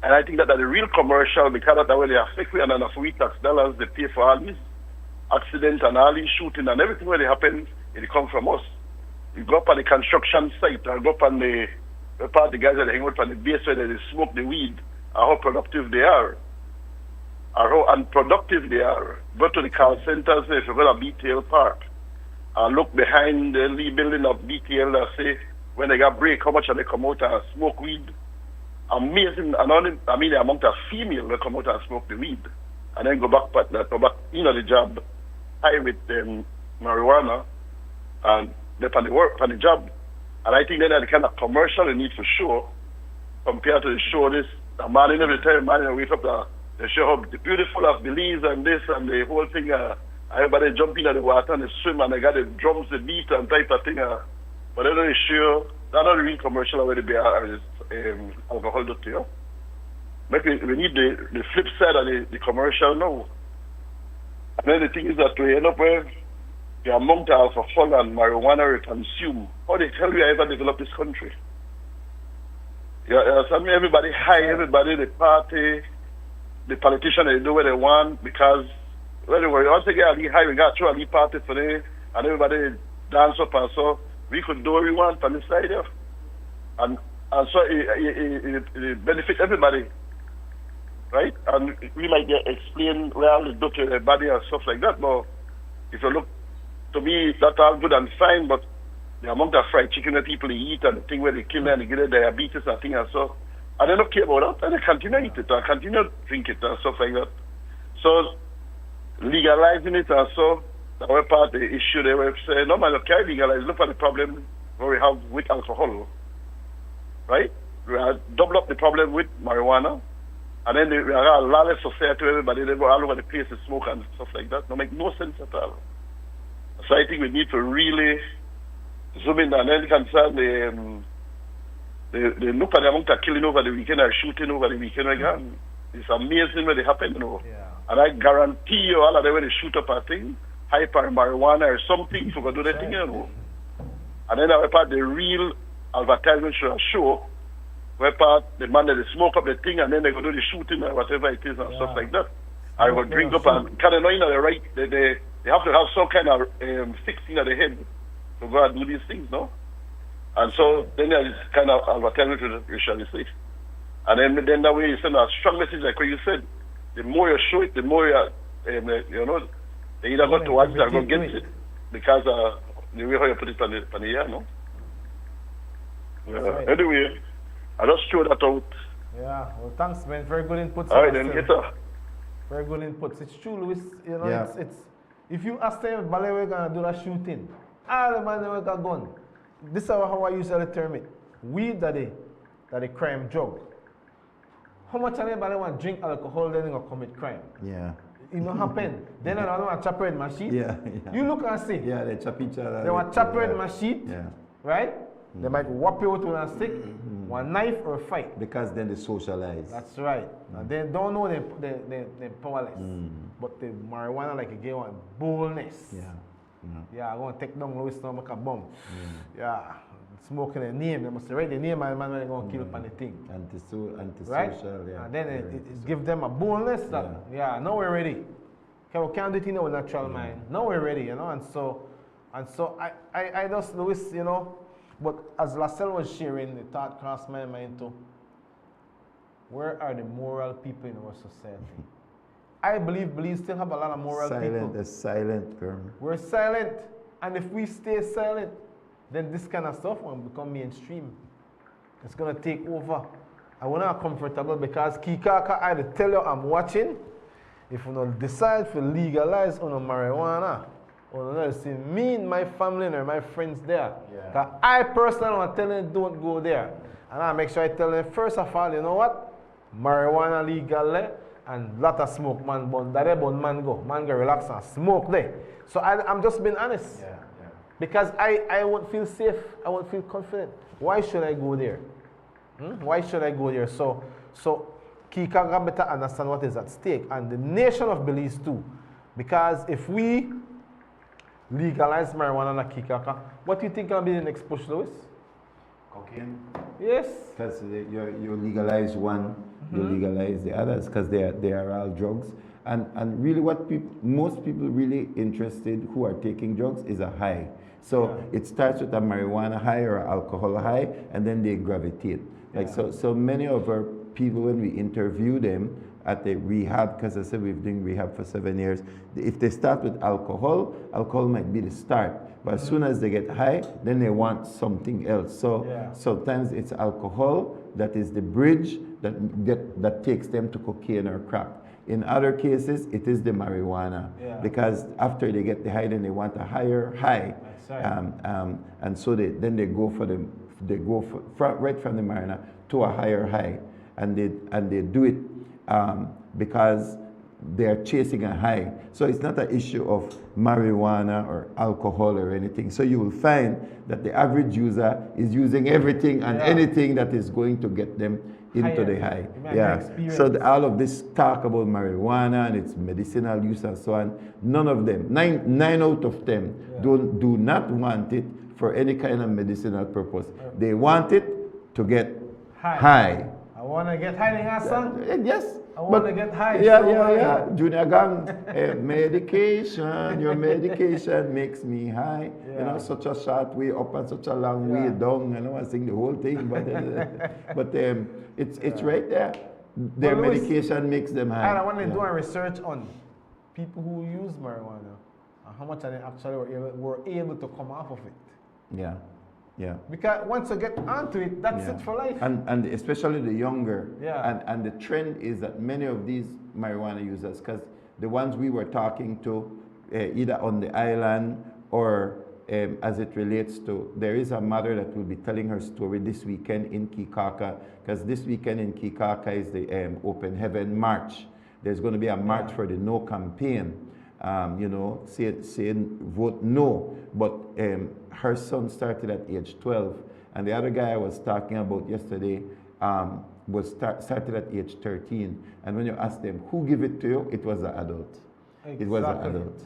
Speaker 2: And I think that the real commercial, because that way they affect we and enough we tax dollars, they pay for all these accidents and all these shooting and everything where they happen, it come from us. You go up on the construction site or go up on the part of the guys that hang out on the base where they smoke the weed, or how productive they are, or how unproductive they are. Go to the call centers if you go to BTL Park and look behind the building of BTL and say when they got break, how much they come out and smoke weed. Amazing, and only, I mean the amount of female will come out and smoke the weed and then go back the job high with marijuana and they're on the work, on the job. And I think that the kind of commercial they need for sure compared to the show this the morning every time morning I wake up the show how beautiful of Belize and this and the whole thing everybody jump in the water and they swim and they got the drums, the beat and type of thing but they're not sure that's not the real commercial already be alcohol to you. But we need the flip side of the commercial now. And then the thing is that we end up where the amount of alcohol and marijuana we consume. How the hell we ever develop this country? Everybody high, everybody the party, the politician they do what they want because anyway, once they get a little high, we got through a little party for them and everybody dance up and so we could do what we want on the side there. And so it benefits everybody, right? And we might explain well the do to the body and stuff like that, but if you look, to me, that's all good and fine, but the amount of fried chicken that people eat and the thing where they kill them and they get their diabetes and things and so, and they don't care about that, and they continue to eat it and continue to drink it and stuff like that. So, legalizing it and so, that was part of the issue they were saying, no man, you can't legalize, look at the problem where we have with alcohol. Right? We double up the problem with marijuana, and then we are a lawless society where everybody they go all over the place to smoke and stuff like that. No make no sense at all. So I think we need to really zoom in and then concern the look at the amount of killing over the weekend or shooting over the weekend again. It's amazing when they happen, you know. Yeah. And I guarantee you all of them when they shoot up a thing, hyper marijuana or something, for do that thing, you know. And then I part the real advertisement show, where part the man that they smoke up the thing and then they go do the shooting or whatever it is and stuff like that. I will drink up and kind of know, you know, they have to have some kind of fixing at the head to go and do these things, no? And so then there is kind of advertisement to the shall safe. And then that way you send a strong message like what you said. The more you show it, the more you, you know, they either go to watch it or go get it. Because the way how you put it on the air, no?
Speaker 17: Right.
Speaker 2: Anyway, I just throw that out.
Speaker 17: Yeah, well, thanks, man. Very good inputs.
Speaker 2: All right, then, get up.
Speaker 17: Very good inputs. It's true, Louis. You know,
Speaker 16: Yeah.
Speaker 17: it's if you ask them, Ballet, we're gonna do that shooting. All the man they got gun. This is how I usually term it. Weed that the crime drug. How much anybody want to drink alcohol, then they gonna commit crime?
Speaker 16: Yeah.
Speaker 17: It don't happen. Then another one chop red machine.
Speaker 16: Yeah.
Speaker 17: You look and see.
Speaker 16: Yeah, they chop each other.
Speaker 17: They want chop red machine.
Speaker 16: Yeah.
Speaker 17: Right? They might whop you with a stick, one knife, or a fight.
Speaker 16: Because then they socialize.
Speaker 17: That's right. And they don't know they're powerless. But the marijuana, like, you get one boldness.
Speaker 16: Yeah.
Speaker 17: Yeah, I'm going to take down Louis now, make a bomb. Yeah. Smoking a name. They must write the name and man, they're going to kill upon the thing.
Speaker 16: Antisocial,
Speaker 17: right?
Speaker 16: yeah.
Speaker 17: And then it gives them a boldness that, now we're ready. Okay, we can't do it in our natural mind. Now we're ready, you know. And so I just, Louis, you know, but as Lascelles was sharing, the thought crossed my mind too. Where are the moral people in our society? I believe still have a lot of moral people.
Speaker 16: The silent term.
Speaker 17: We're silent. And if we stay silent, then this kind of stuff will become mainstream. It's going to take over. I will not comfortable because Kikaka, I tell you I'm watching. If we don't decide to legalize on marijuana, or see me and my family or my friends there. Because I personally want to tell them don't go there. And I make sure I tell them first of all, you know what? Marijuana legal and lot of smoke man bun. That man go. Man go relax and smoke there. So I'm just being honest. Because I won't feel safe. I won't feel confident. Why should I go there? Why should I go there? So Kikaga better understand what is at stake. And the nation of Belize too. Because if we legalize marijuana in Kikaka, what do you think will be the next push, Louis?
Speaker 16: Cocaine?
Speaker 17: Yes.
Speaker 16: Because you legalize one, you legalize the others, because they are all drugs. And really what most people really interested who are taking drugs is a high. So it starts with a marijuana high or alcohol high, and then they gravitate. Like so many of our people, when we interview them at the rehab, because I said we've been doing rehab for 7 years, if they start with alcohol might be the start. But as soon as they get high, then they want something else. So sometimes it's alcohol that is the bridge that takes them to cocaine or crack. In other cases, it is the marijuana, because after they get the high, then they want a higher high, and so then they go right from the marijuana to a higher high, and they do it because they are chasing a high. So it's not an issue of marijuana or alcohol or anything. So you will find that the average user is using everything and anything that is going to get them into the high. So all of this talk about marijuana and its medicinal use and so on, none of them, nine out of them do not want it for any kind of medicinal purpose. They want it to get high.
Speaker 17: I want to get high in Hassan.
Speaker 16: Yes.
Speaker 17: I want to get high.
Speaker 16: Yeah. Junior Gang, medication, your medication makes me high. You know, such a short way up and such a long way down. I know I sing the whole thing, but it's right there. Their medication makes them high.
Speaker 17: And I want to do a research on people who use marijuana and how much they actually were able to come off of it.
Speaker 16: Yeah.
Speaker 17: Because once you get onto it, that's it for life.
Speaker 16: And especially the younger. And the trend is that many of these marijuana users, because the ones we were talking to, either on the island or as it relates to, there is a mother that will be telling her story this weekend in Kikaka, because this weekend in Kikaka is the Open Heaven March. There's going to be a march for the No campaign. Saying vote no, but her son started at age 12, and the other guy I was talking about yesterday started at age 13. And when you ask them who gave it to you, it was an adult. It was an adult.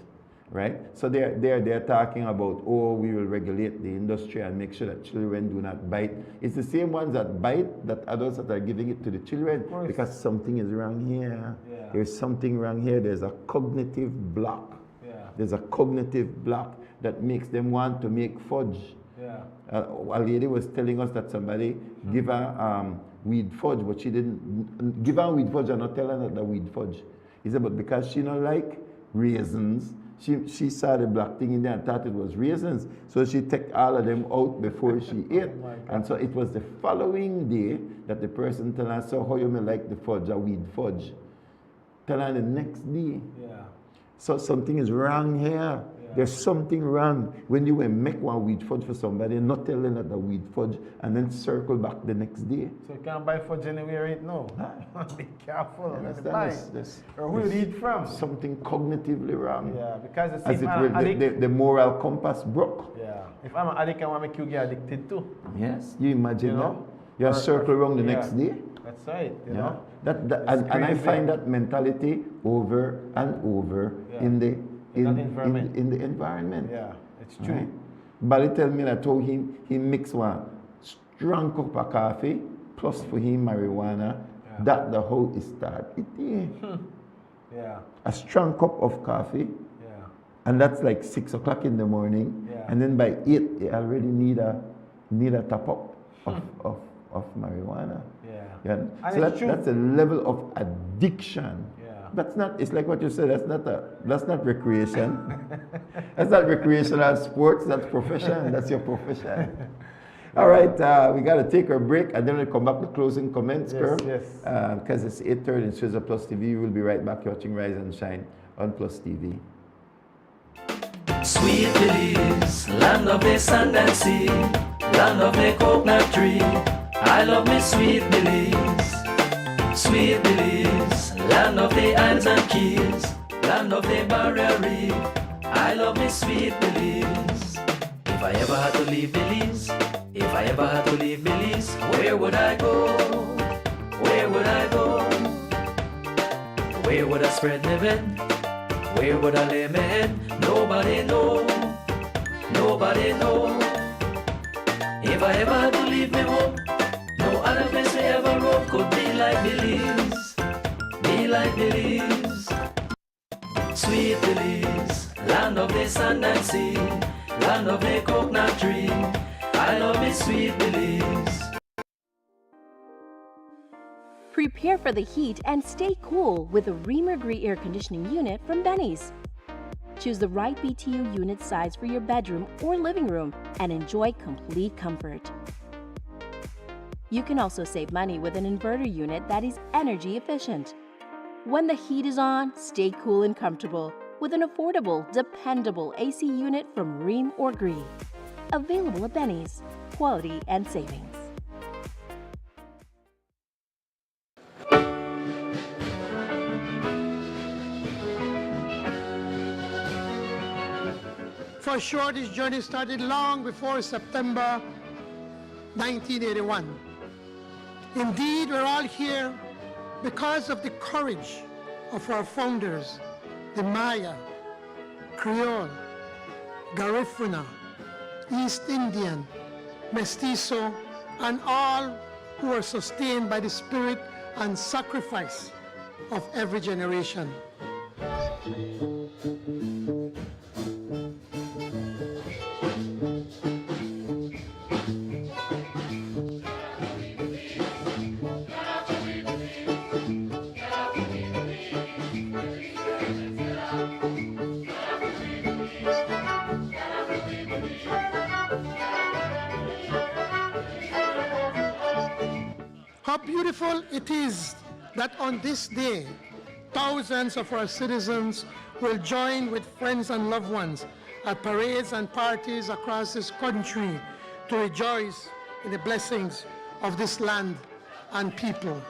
Speaker 16: right? So they're talking about, oh, we will regulate the industry and make sure that children do not bite. It's the same ones that bite that adults that are giving it to the children because something is wrong here.
Speaker 17: Yeah.
Speaker 16: There's something wrong here. There's a cognitive block.
Speaker 17: Yeah.
Speaker 16: There's a cognitive block that makes them want to make fudge.
Speaker 17: Yeah.
Speaker 16: A lady was telling us that somebody give her weed fudge, but she didn't give her weed fudge and not tell her that the weed fudge. He said, but because she don't like raisins, she saw the black thing in there and thought it was raisins. So she took all of them out before she ate. And so it was the following day that the person told her, so how you may like the fudge, a weed fudge? Tell her the next day.
Speaker 17: Yeah.
Speaker 16: So something is wrong here. Yeah. There's something wrong when you will make one weed fudge for somebody and not tell them that the weed fudge and then circle back the next day.
Speaker 17: So you can't buy fudge anywhere right now. Be careful.
Speaker 16: Or
Speaker 17: who you eat from?
Speaker 16: Something cognitively wrong.
Speaker 17: Yeah, because it's
Speaker 16: as it were, the moral compass broke.
Speaker 17: Yeah. If I'm an addict, I want to make you get addicted too.
Speaker 16: Yes, you imagine that? You circle around the next day.
Speaker 17: That's right. You know?
Speaker 16: And I find that mentality over and over in the environment.
Speaker 17: Yeah, it's true.
Speaker 16: Right? Bali tell me that how he mix one strong cup of coffee plus for him marijuana, that the whole is start eating.
Speaker 17: Yeah.
Speaker 16: A strong cup of coffee.
Speaker 17: Yeah.
Speaker 16: And that's like 6 o'clock in the morning.
Speaker 17: Yeah.
Speaker 16: And then by 8 you already need a top up of marijuana.
Speaker 17: Yeah.
Speaker 16: So that's a level of addiction. That's not, it's like what you said, that's not recreation. That's not recreational sports, that's profession, that's your profession. All right, we got to take our break and then we'll come back to closing comments, girl.
Speaker 17: Yes.
Speaker 16: Because it's 8:30 in Swizzer Plus TV. We'll be right back watching Rise and Shine on Plus TV.
Speaker 1: Sweet Belize, land of the sand and sea, land of the coconut tree. I love me Sweet Belize. Sweet Belize, land of the islands and keys, land of the barrier reef. I love me Sweet Belize. If I ever had to leave Belize, if I ever had to leave Belize, where would I go? Where would I go? Where would I spread my bed? Where would I lay my head? Nobody know. Nobody know. If I ever had to leave me home, no other place I ever roam could be like Belize. Be like Belize. Sweet Belize, land of the sand and sea, land of the coconut tree. I love me Sweet Belize.
Speaker 3: Prepare for the heat and stay cool with a Reamer Gree air conditioning unit from Benny's. Choose the right BTU unit size for your bedroom or living room and enjoy complete comfort. You can also save money with an inverter unit that is energy efficient. When the heat is on, stay cool and comfortable with an affordable, dependable AC unit from Ream or Gree. Available at Benny's. Quality and savings.
Speaker 4: For sure, this journey started long before September 1981. Indeed, we're all here because of the courage of our founders, the Maya, Creole, Garifuna, East Indian, Mestizo, and all who are sustained by the spirit and sacrifice of every generation. How beautiful it is that on this day, thousands of our citizens will join with friends and loved ones at parades and parties across this country to rejoice in the blessings of this land and people.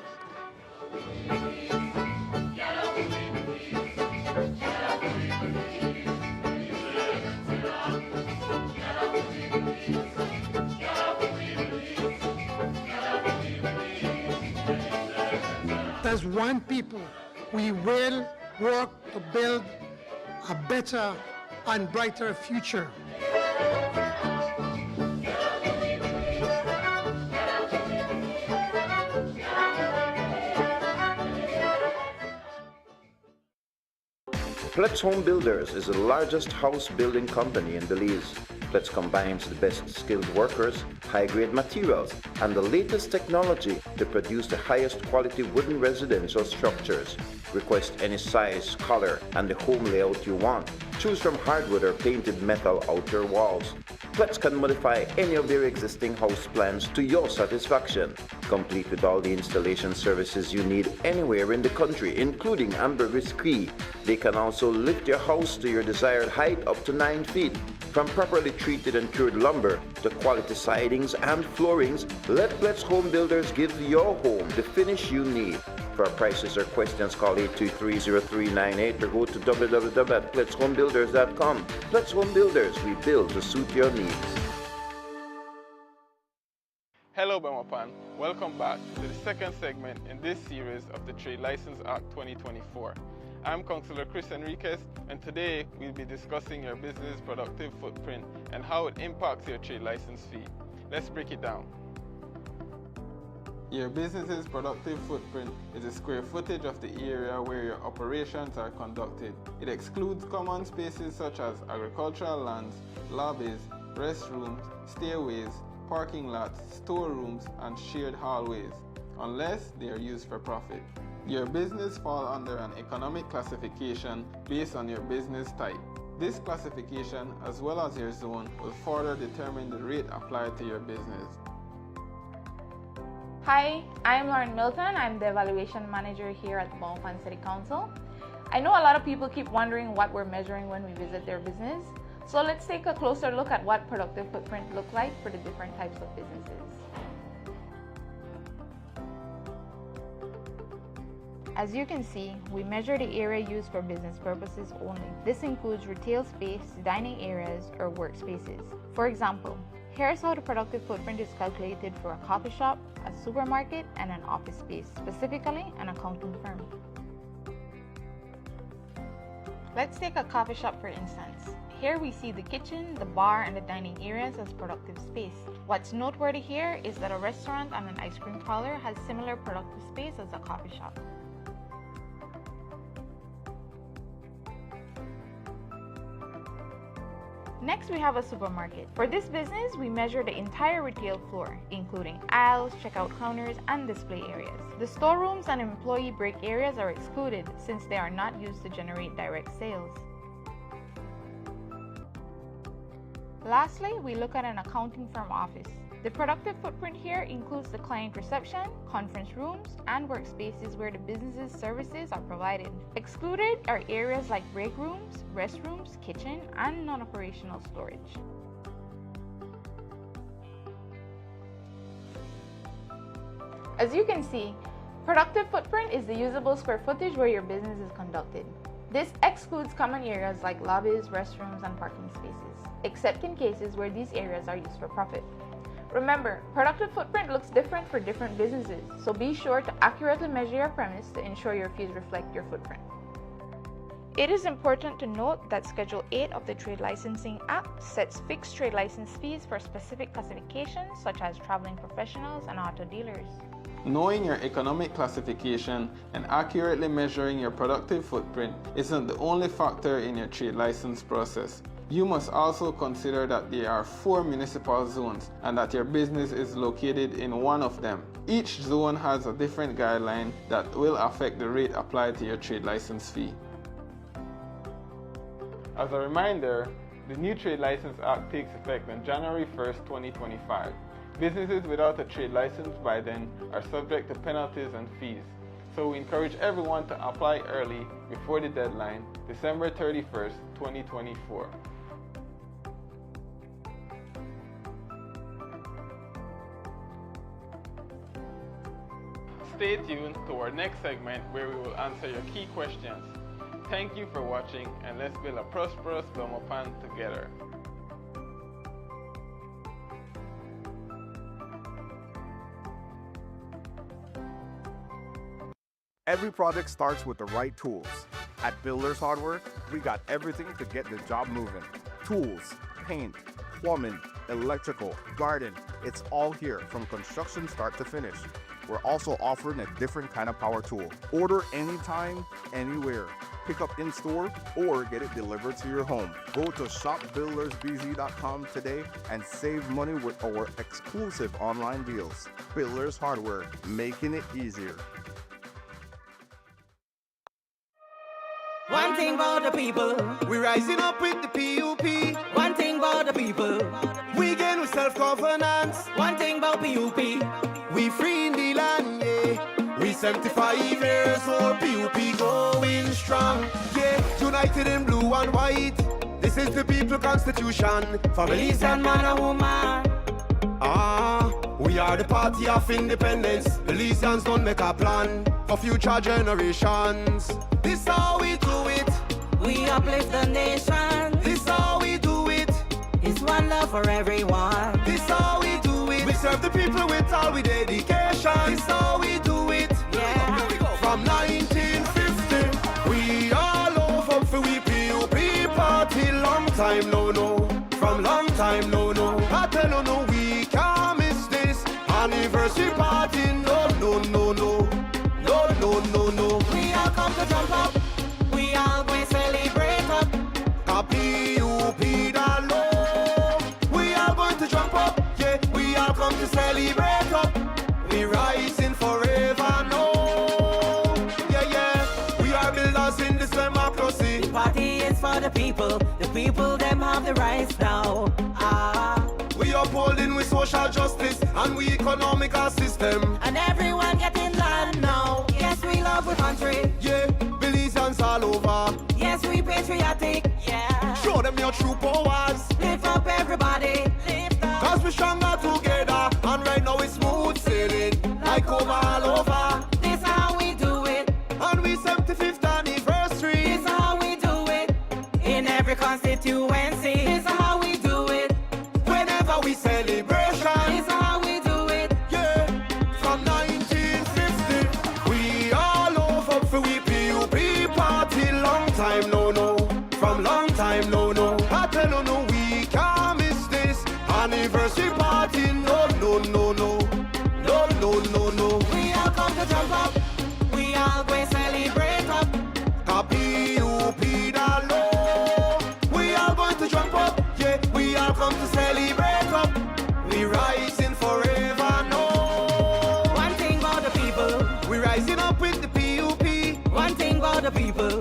Speaker 4: As one people, we will work to build a better and brighter future.
Speaker 5: Pletz Home Builders is the largest house building company in Belize. Pletz combines the best skilled workers, high-grade materials, and the latest technology to produce the highest quality wooden residential structures. Request any size, color, and the home layout you want. Choose from hardwood or painted metal outer walls. Pletz can modify any of their existing house plans to your satisfaction, complete with all the installation services you need anywhere in the country, including ambergris Cree. They can also lift your house to your desired height up to 9 feet. From properly treated and cured lumber to quality sidings and floorings, let Pletz Home Builders give your home the finish you need. For prices or questions, call 823-0398 or go to www.pletzhomebuilders.com. Pletz Home Builders, we build to suit your needs.
Speaker 6: Hello, Bamapan. Welcome back to the second segment in this series of the Trade License Act 2024. I'm Councillor Chris Enriquez, and today we'll be discussing your business productive footprint and how it impacts your trade license fee. Let's break it down. Your business's productive footprint is the square footage of the area where your operations are conducted. It excludes common spaces such as agricultural lands, lobbies, restrooms, stairways, parking lots, storerooms, and shared hallways, unless they are used for profit. Your business falls under an economic classification based on your business type. This classification, as well as your zone, will further determine the rate applied to your business.
Speaker 7: Hi, I'm Lauren Milton. I'm the Evaluation Manager here at the Bamapan City Council. I know a lot of people keep wondering what we're measuring when we visit their business. So let's take a closer look at what productive footprint looks like for the different types of businesses. As you can see, we measure the area used for business purposes only. This includes retail space, dining areas, or workspaces. For example, here's how the productive footprint is calculated for a coffee shop, a supermarket, and an office space, specifically an accounting firm. Let's take a coffee shop for instance. Here we see the kitchen, the bar, and the dining areas as productive space. What's noteworthy here is that a restaurant and an ice cream parlor has similar productive space as a coffee shop. Next, we have a supermarket. For this business, we measure the entire retail floor, including aisles, checkout counters, and display areas. The storerooms and employee break areas are excluded since they are not used to generate direct sales. Lastly, we look at an accounting firm office. The productive footprint here includes the client reception, conference rooms, and workspaces where the business's services are provided. Excluded are areas like break rooms, restrooms, kitchen, and non-operational storage. As you can see, productive footprint is the usable square footage where your business is conducted. This excludes common areas like lobbies, restrooms, and parking spaces, except in cases where these areas are used for profit. Remember, productive footprint looks different for different businesses, so be sure to accurately measure your premise to ensure your fees reflect your footprint. It is important to note that Schedule 8 of the Trade Licensing Act sets fixed trade license fees for specific classifications such as traveling professionals and auto dealers.
Speaker 6: Knowing your economic classification and accurately measuring your productive footprint isn't the only factor in your trade license process. You must also consider that there are 4 municipal zones and that your business is located in one of them. Each zone has a different guideline that will affect the rate applied to your trade license fee. As a reminder, the new Trade License Act takes effect on January 1st, 2025. Businesses without a trade license by then are subject to penalties and fees. So we encourage everyone to apply early before the deadline, December 31st, 2024. Stay tuned to our next segment where we will answer your key questions. Thank you for watching, and let's build a prosperous Bamapan together.
Speaker 14: Every project starts with the right tools. At Builders Hardware, we got everything to get the job moving. Tools, paint, plumbing, electrical, garden, it's all here from construction start to finish. We're also offering a different kind of power tool. Order anytime, anywhere. Pick up in store or get it delivered to your home. Go to shopbuildersbz.com today and save money with our exclusive online deals. Builders Hardware, making it easier.
Speaker 15: One thing about the people, we rising up with the PUP. One thing about the people, we gain with self-governance. One thing about PUP, we free in the land, yeah. We 75 years old, PUP going strong, yeah. United in blue and white, this is the people constitution. For Belizean man and woman. We are the party of independence. Belizeans don't make a plan for future generations. This how we do it. We uplift the nation. This how we do it. It's one love for everyone. This how we do it. We serve the people with all with dedication. This how we do it. Yeah. From 1950, we all over for we PUP party. Long time no. From long time no. I tell you no, we can't miss this anniversary party. No. We all come to jump up. We all going celebrate up. A PUP that low. We all going to jump up. Yeah, we all come to celebrate up. We rising forever, no. Yeah. We are builders in this democracy. The party is for the people. The people them have the rights now. We upholding with social justice and we economical system. And everyone getting land now. Yes, we love our country. Yeah, Belizeans all over. Yes, we patriotic. Yeah. Show them your true powers. Lift up everybody. Lift up. Cause we're stronger together. And right now it's smooth sailing. Like over all over. This is how we do it. And we 75th anniversary. This is how we do it. In every constituency. This is how we do it. Whenever we celebration. This is how we do it. Yeah. From 1950. We all over for we PUP party. Long time no. From long time no. I tell you no, we can't miss this anniversary party. No. We all come to jump up. We all going celebrate up. A PUP that low. We all going to jump up. Yeah, we all come to celebrate up. We rising forever, no. One thing about the people, we rising up with the PUP. One thing about the people,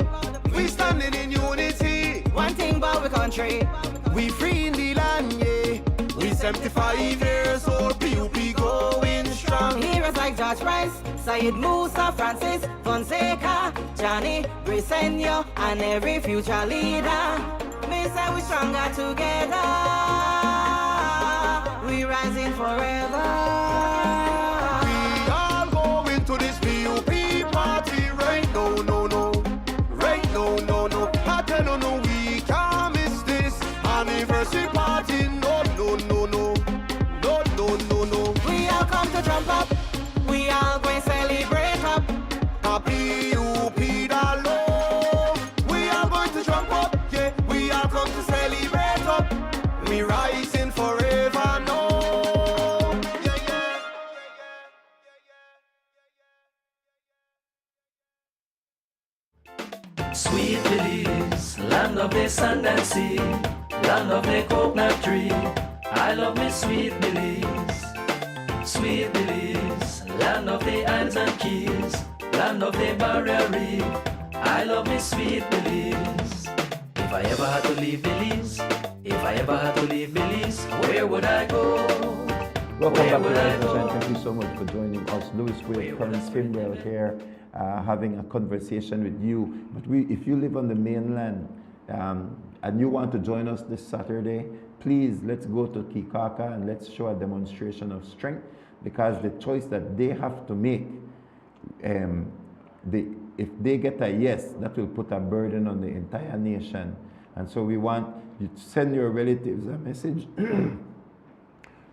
Speaker 15: we standing in unity. One thing about the country, we free in the land, yeah. We 75 years old, PUP going strong. Heroes like George Price, Syed Musa, Francis Fonseca, Johnny Briseño, and every future leader. Me say we stronger together. We rising forever. We all go into this PUP party right no. Right no. I tell you no, we can't miss this anniversary party. No. We all come to jump up. We all going celebrate up. A PUP that low. We all going to jump up. Yeah, we all come to celebrate up. We rising forever, no. Yeah.
Speaker 1: Sweet Belize, land of the sand and sea, land of the coconut tree. I love me sweet Belize. Sweet Belize, land of the islands and keys, land of the barrier reef. I love me sweet Belize. If I ever had to leave Belize, where would I go?
Speaker 16: Welcome back, ladies and thank you so much for joining us. Louis Wade, Colonel Kimball here, having a conversation with you. But if you live on the mainland and you want to join us this Saturday, please let's go to Kikaka and let's show a demonstration of strength, because the choice that they have to make, if they get a yes, that will put a burden on the entire nation. And so we want you to send your relatives a message.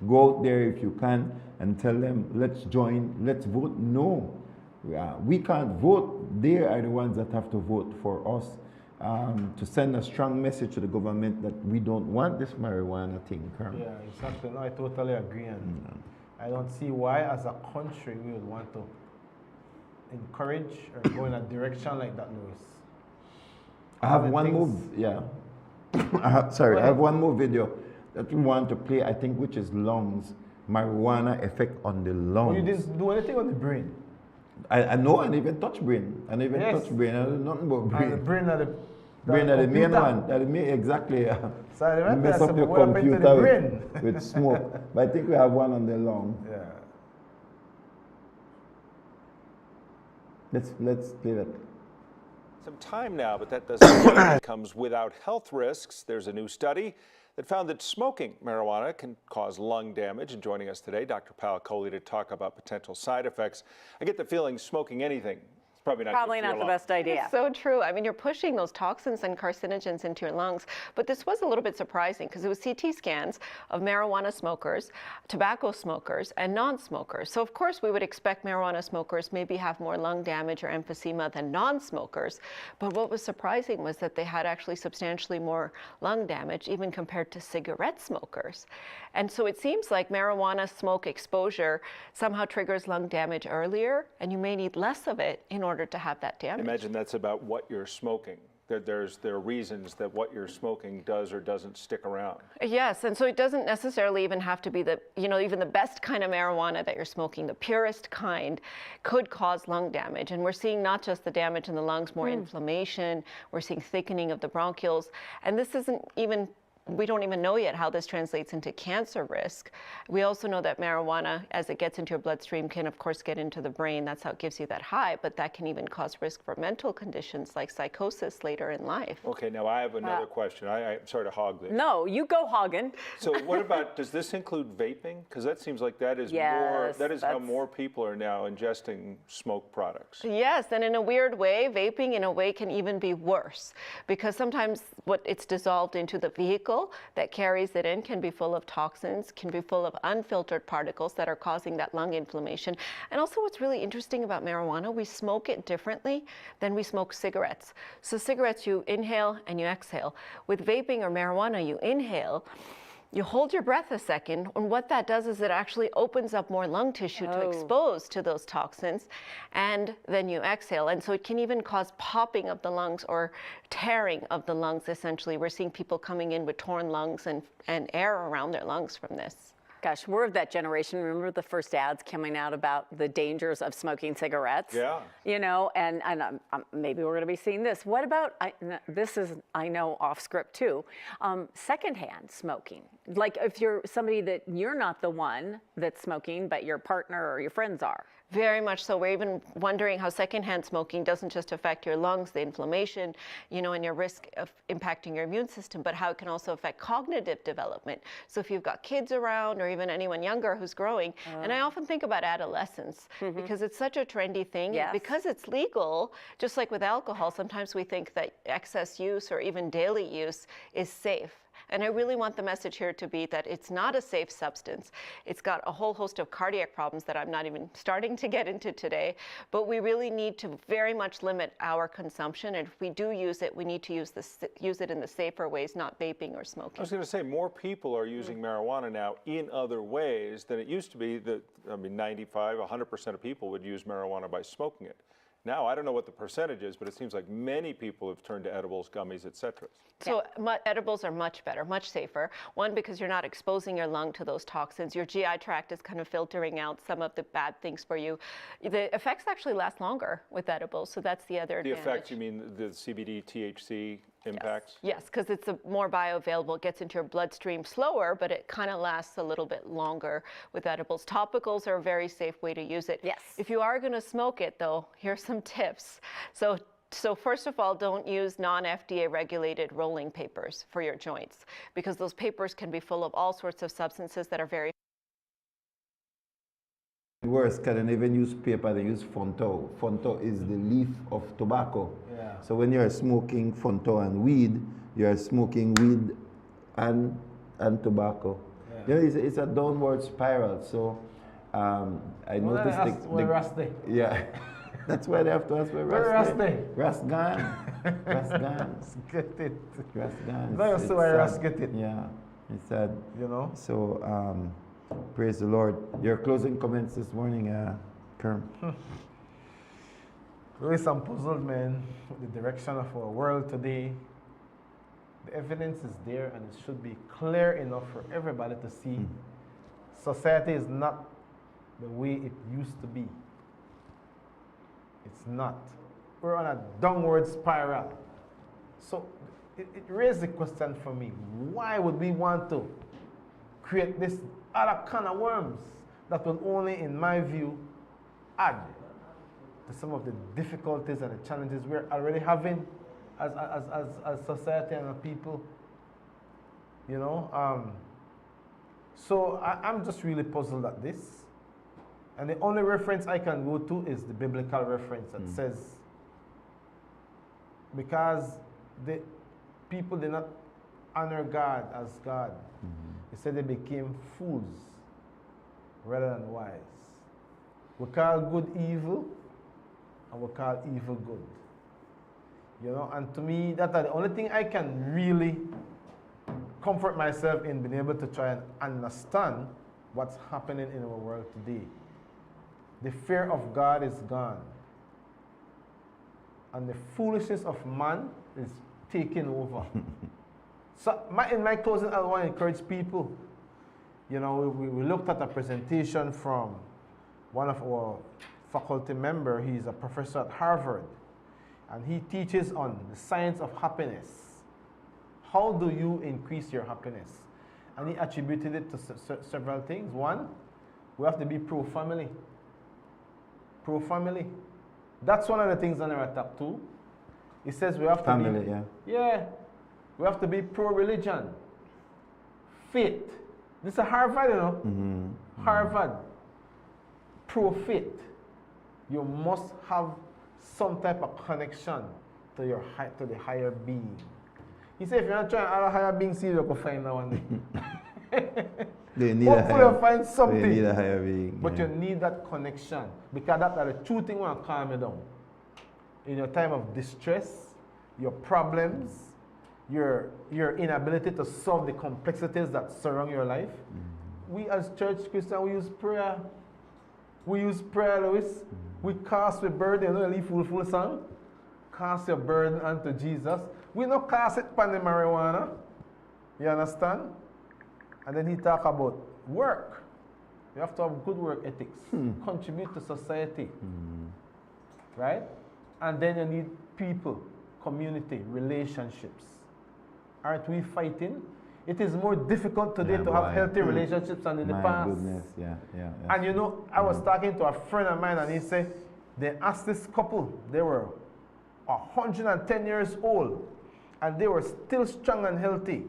Speaker 16: Go out there if you can and tell them, let's join, let's vote no. We can't vote. They are the ones that have to vote for us to send a strong message to the government that we don't want this marijuana thing.
Speaker 17: Yeah, exactly. No, I totally agree. And I don't see why, as a country, we would want to encourage or go in a direction like that, Louis.
Speaker 16: I have one more, yeah. Sorry, I have one more video that we want to play, I think, which is lungs, marijuana effect on the lungs.
Speaker 17: Well, you didn't do anything on the brain.
Speaker 16: I know, I didn't even touch brain. I didn't even touch brain. I know nothing about brain.
Speaker 17: And the brain are the
Speaker 16: brain are the main one. Exactly.
Speaker 17: So I
Speaker 16: mess up your computer with smoke. But I think we have one on the lung.
Speaker 17: Yeah.
Speaker 16: Let's play that.
Speaker 9: Some time now, but that doesn't mean it comes without health risks. There's a new study that found that smoking marijuana can cause lung damage. And joining us today, Dr. Pal Coley, to talk about potential side effects. I get the feeling smoking anything is probably not good for your
Speaker 10: the
Speaker 9: lungs.
Speaker 10: best idea.
Speaker 23: It's so true. I mean, you're pushing those toxins and carcinogens into your lungs. But this was a little bit surprising because it was CT scans of marijuana smokers, tobacco smokers, and non-smokers. So of course we would expect marijuana smokers maybe have more lung damage or emphysema than non-smokers. But what was surprising was that they had actually substantially more lung damage even compared to cigarette smokers. And so it seems like marijuana smoke exposure somehow triggers lung damage earlier, and you may need less of it in order to have that damage.
Speaker 9: Imagine that's about what you're smoking. There are reasons that what you're smoking does or doesn't stick around.
Speaker 23: Yes, and so it doesn't necessarily even have to be the, even the best kind of marijuana that you're smoking. The purest kind could cause lung damage. And we're seeing not just the damage in the lungs, more inflammation, we're seeing thickening of the bronchioles. And this isn't even, we don't even know yet how this translates into cancer risk. We also know that marijuana, as it gets into your bloodstream, can of course get into the brain. That's how it gives you that high, but that can even cause risk for mental conditions like psychosis later in life.
Speaker 9: Okay, now I have another question. I'm sorry to hog this.
Speaker 10: No, you go hogging.
Speaker 9: So what about, does this include vaping? Because that seems like that is how more people are now ingesting smoke products.
Speaker 23: Yes, and in a weird way, vaping in a way can even be worse because sometimes what it's dissolved into the vehicle that carries it in can be full of toxins, can be full of unfiltered particles that are causing that lung inflammation. And also what's really interesting about marijuana, we smoke it differently than we smoke cigarettes. So cigarettes you inhale and you exhale. With vaping or marijuana, you inhale, you hold your breath a second, and what that does is it actually opens up more lung tissue to expose to those toxins, and then you exhale. And so it can even cause popping of the lungs or tearing of the lungs, essentially. We're seeing people coming in with torn lungs and air around their lungs from this.
Speaker 10: Gosh, we're of that generation. Remember the first ads coming out about the dangers of smoking cigarettes?
Speaker 9: Yeah.
Speaker 10: And maybe we're going to be seeing this. What about, this is, I know, off script too, secondhand smoking. Like if you're somebody that you're not the one that's smoking, but your partner or your friends are.
Speaker 23: Very much so. We're even wondering how secondhand smoking doesn't just affect your lungs, the inflammation, and your risk of impacting your immune system, but how it can also affect cognitive development. So if you've got kids around or even anyone younger who's growing, and I often think about adolescents because it's such a trendy thing.
Speaker 10: Yes.
Speaker 23: Because it's legal, just like with alcohol, sometimes we think that excess use or even daily use is safe. And I really want the message here to be that it's not a safe substance. It's got a whole host of cardiac problems that I'm not even starting to get into today. But we really need to very much limit our consumption. And if we do use it, we need to use it in the safer ways, not vaping or smoking.
Speaker 9: I was going to say, more people are using marijuana now in other ways than it used to be. 95, 100% of people would use marijuana by smoking it. Now, I don't know what the percentage is, but it seems like many people have turned to edibles, gummies, etc.
Speaker 23: So edibles are much better, much safer. One, because you're not exposing your lung to those toxins. Your GI tract is kind of filtering out some of the bad things for you. The effects actually last longer with edibles, so that's the other advantage.
Speaker 9: The effects, you mean the CBD, THC impacts?
Speaker 23: Yes, because it's more bioavailable. It gets into your bloodstream slower, but it kind of lasts a little bit longer with edibles. Topicals are a very safe way to use it.
Speaker 10: Yes.
Speaker 23: If you are going to smoke it, though, here's some tips. So first of all, don't use non-FDA regulated rolling papers for your joints because those papers can be full of all sorts of substances that are very
Speaker 16: worse, because they even use paper, they use fonto. Fonto is the leaf of tobacco.
Speaker 17: Yeah.
Speaker 16: So when you're smoking fonto and weed, you're smoking weed and tobacco.
Speaker 17: Yeah.
Speaker 16: It's a downward spiral. So I noticed
Speaker 17: rusty.
Speaker 16: yeah. That's why they have to ask for
Speaker 17: Where
Speaker 16: Rusty. Rust gone. Rust gone.
Speaker 17: Get it.
Speaker 16: Rust gone.
Speaker 17: That's why Rust get it.
Speaker 16: Yeah, it's sad.
Speaker 17: You know?
Speaker 16: So, praise the Lord. Your closing comments this morning, Kerm.
Speaker 17: Really, I'm puzzled, man, with the direction of our world today. The evidence is there, and it should be clear enough for everybody to see. Society is not the way it used to be. It's not. We're on a downward spiral. So it raised the question for me, why would we want to create this other kind of worms that will only, in my view, add to some of the difficulties and the challenges we're already having as society and as people, you know? So I'm just really puzzled at this. And the only reference I can go to is the biblical reference that says, because the people did not honor God as God, he said they became fools rather than wise. We call good evil, and we call evil good. You know, and to me, that's the only thing I can really comfort myself in, being able to try and understand what's happening in our world today. The fear of God is gone. And the foolishness of man is taking over. So in my closing, I want to encourage people. You know, we looked at a presentation from one of our faculty members. He's a professor at Harvard. And he teaches on the science of happiness. How do you increase your happiness? And he attributed it to several things. One, we have to be pro-family. Pro-family. That's one of the things on our top two. He says we have to be... Yeah. We have to be pro-religion. Faith. This is Harvard, you know. Harvard. Pro-faith. You must have some type of connection to the higher being. He said, if you're not trying to have a higher being, see, you can find that one day. Hopefully you'll find something.
Speaker 16: You need a higher being.
Speaker 17: But you need that connection. Because that's the true thing will calm you down. In your time of distress, your problems, your inability to solve the complexities that surround your life. We as church Christians, we use prayer. We use prayer, Louis. We cast the burden, you know, the full song. Cast your burden unto Jesus. We don't cast it upon the marijuana. You understand? And then he talk about work. You have to have good work ethics. Contribute to society. Right? And then you need people, community, relationships. Aren't we fighting? It is more difficult today to have healthy relationships than in the past.
Speaker 16: Goodness. Yeah.
Speaker 17: And you know, I was talking to a friend of mine and he said, they asked this couple, they were 110 years old and they were still strong and healthy.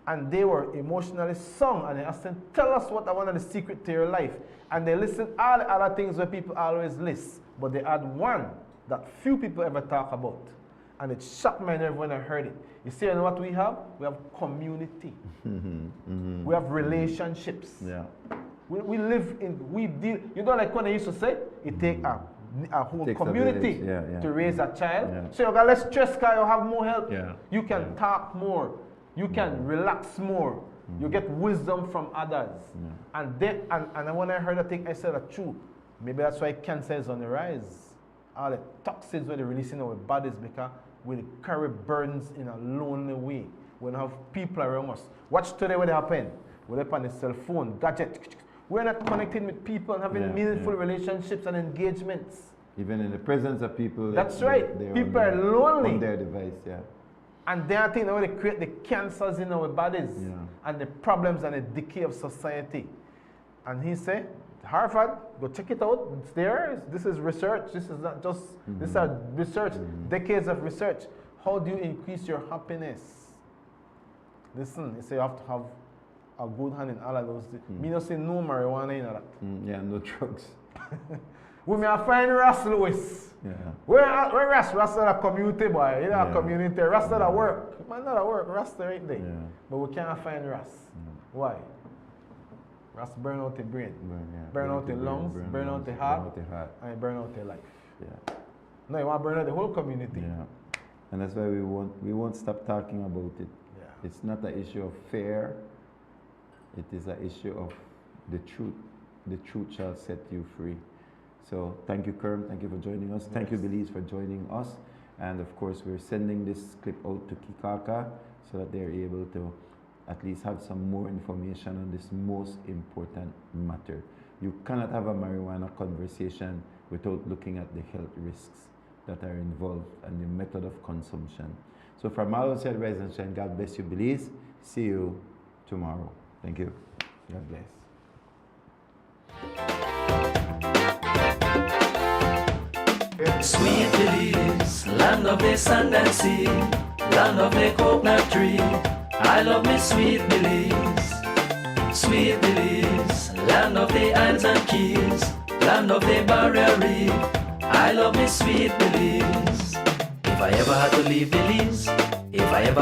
Speaker 17: And they were emotionally sound. And they asked them, tell us what one of the secrets to your life. And they listed all the other things where people always list. But they had one that few people ever talk about. And it shocked my nerve when I heard it. You see, you know what we have? We have community. We have relationships.
Speaker 16: Yeah.
Speaker 17: We live in, we deal, you know, like when they used to say, it takes a whole community to raise a child. So you got less stress because you have more help. You can talk more. You can relax more. You get wisdom from others. And then, and when I heard that thing, I said, that's true. Maybe that's why cancer is on the rise. All the toxins where they're releasing in our bodies because we carry burdens in a lonely way. We don't have people around us. Watch today what happened. We're up on the cell phone, gadget. We're not connecting with people and having meaningful relationships and engagements.
Speaker 16: Even in the presence of people.
Speaker 17: That's right. People are lonely.
Speaker 16: On their device,
Speaker 17: And they are thinking how they create the cancers in our bodies and the problems and the decay of society. And he said, Harvard, go check it out. It's there. This is research. This is not just, this is research, decades of research. How do you increase your happiness? Listen, he said you have to have a good hand in all of those things. Me not say no marijuana in that.
Speaker 16: No drugs.
Speaker 17: We may find Ras Lewis. Where Ras? Ras are a community boy. You know, a community. Ras are at work. Man, not at work. Ras are right there. But we can't find Ras. Why? Ras burn out the brain. Burn out the lungs, burn out the heart, and burn out the life.
Speaker 16: Yeah.
Speaker 17: No, you want to burn out the whole community.
Speaker 16: Yeah. And that's why we won't stop talking about it.
Speaker 17: Yeah.
Speaker 16: It's not an issue of fear. It is an issue of the truth. The truth shall set you free. So thank you, Kerm. Thank you for joining us. Thank you, Belize, for joining us. And of course, we're sending this clip out to Kikaka so that they're able to at least have some more information on this most important matter. You cannot have a marijuana conversation without looking at the health risks that are involved and the method of consumption. So from all of us at Rise and Shine, God bless you, Belize. See you tomorrow. Thank you. God bless.
Speaker 1: Sweet Belize, land of the sand and sea, land of the coconut tree. I love me sweet Belize. Sweet Belize, land of the islands and keys, land of the barrier reef. I love me sweet Belize. If I ever had to leave Belize, if I ever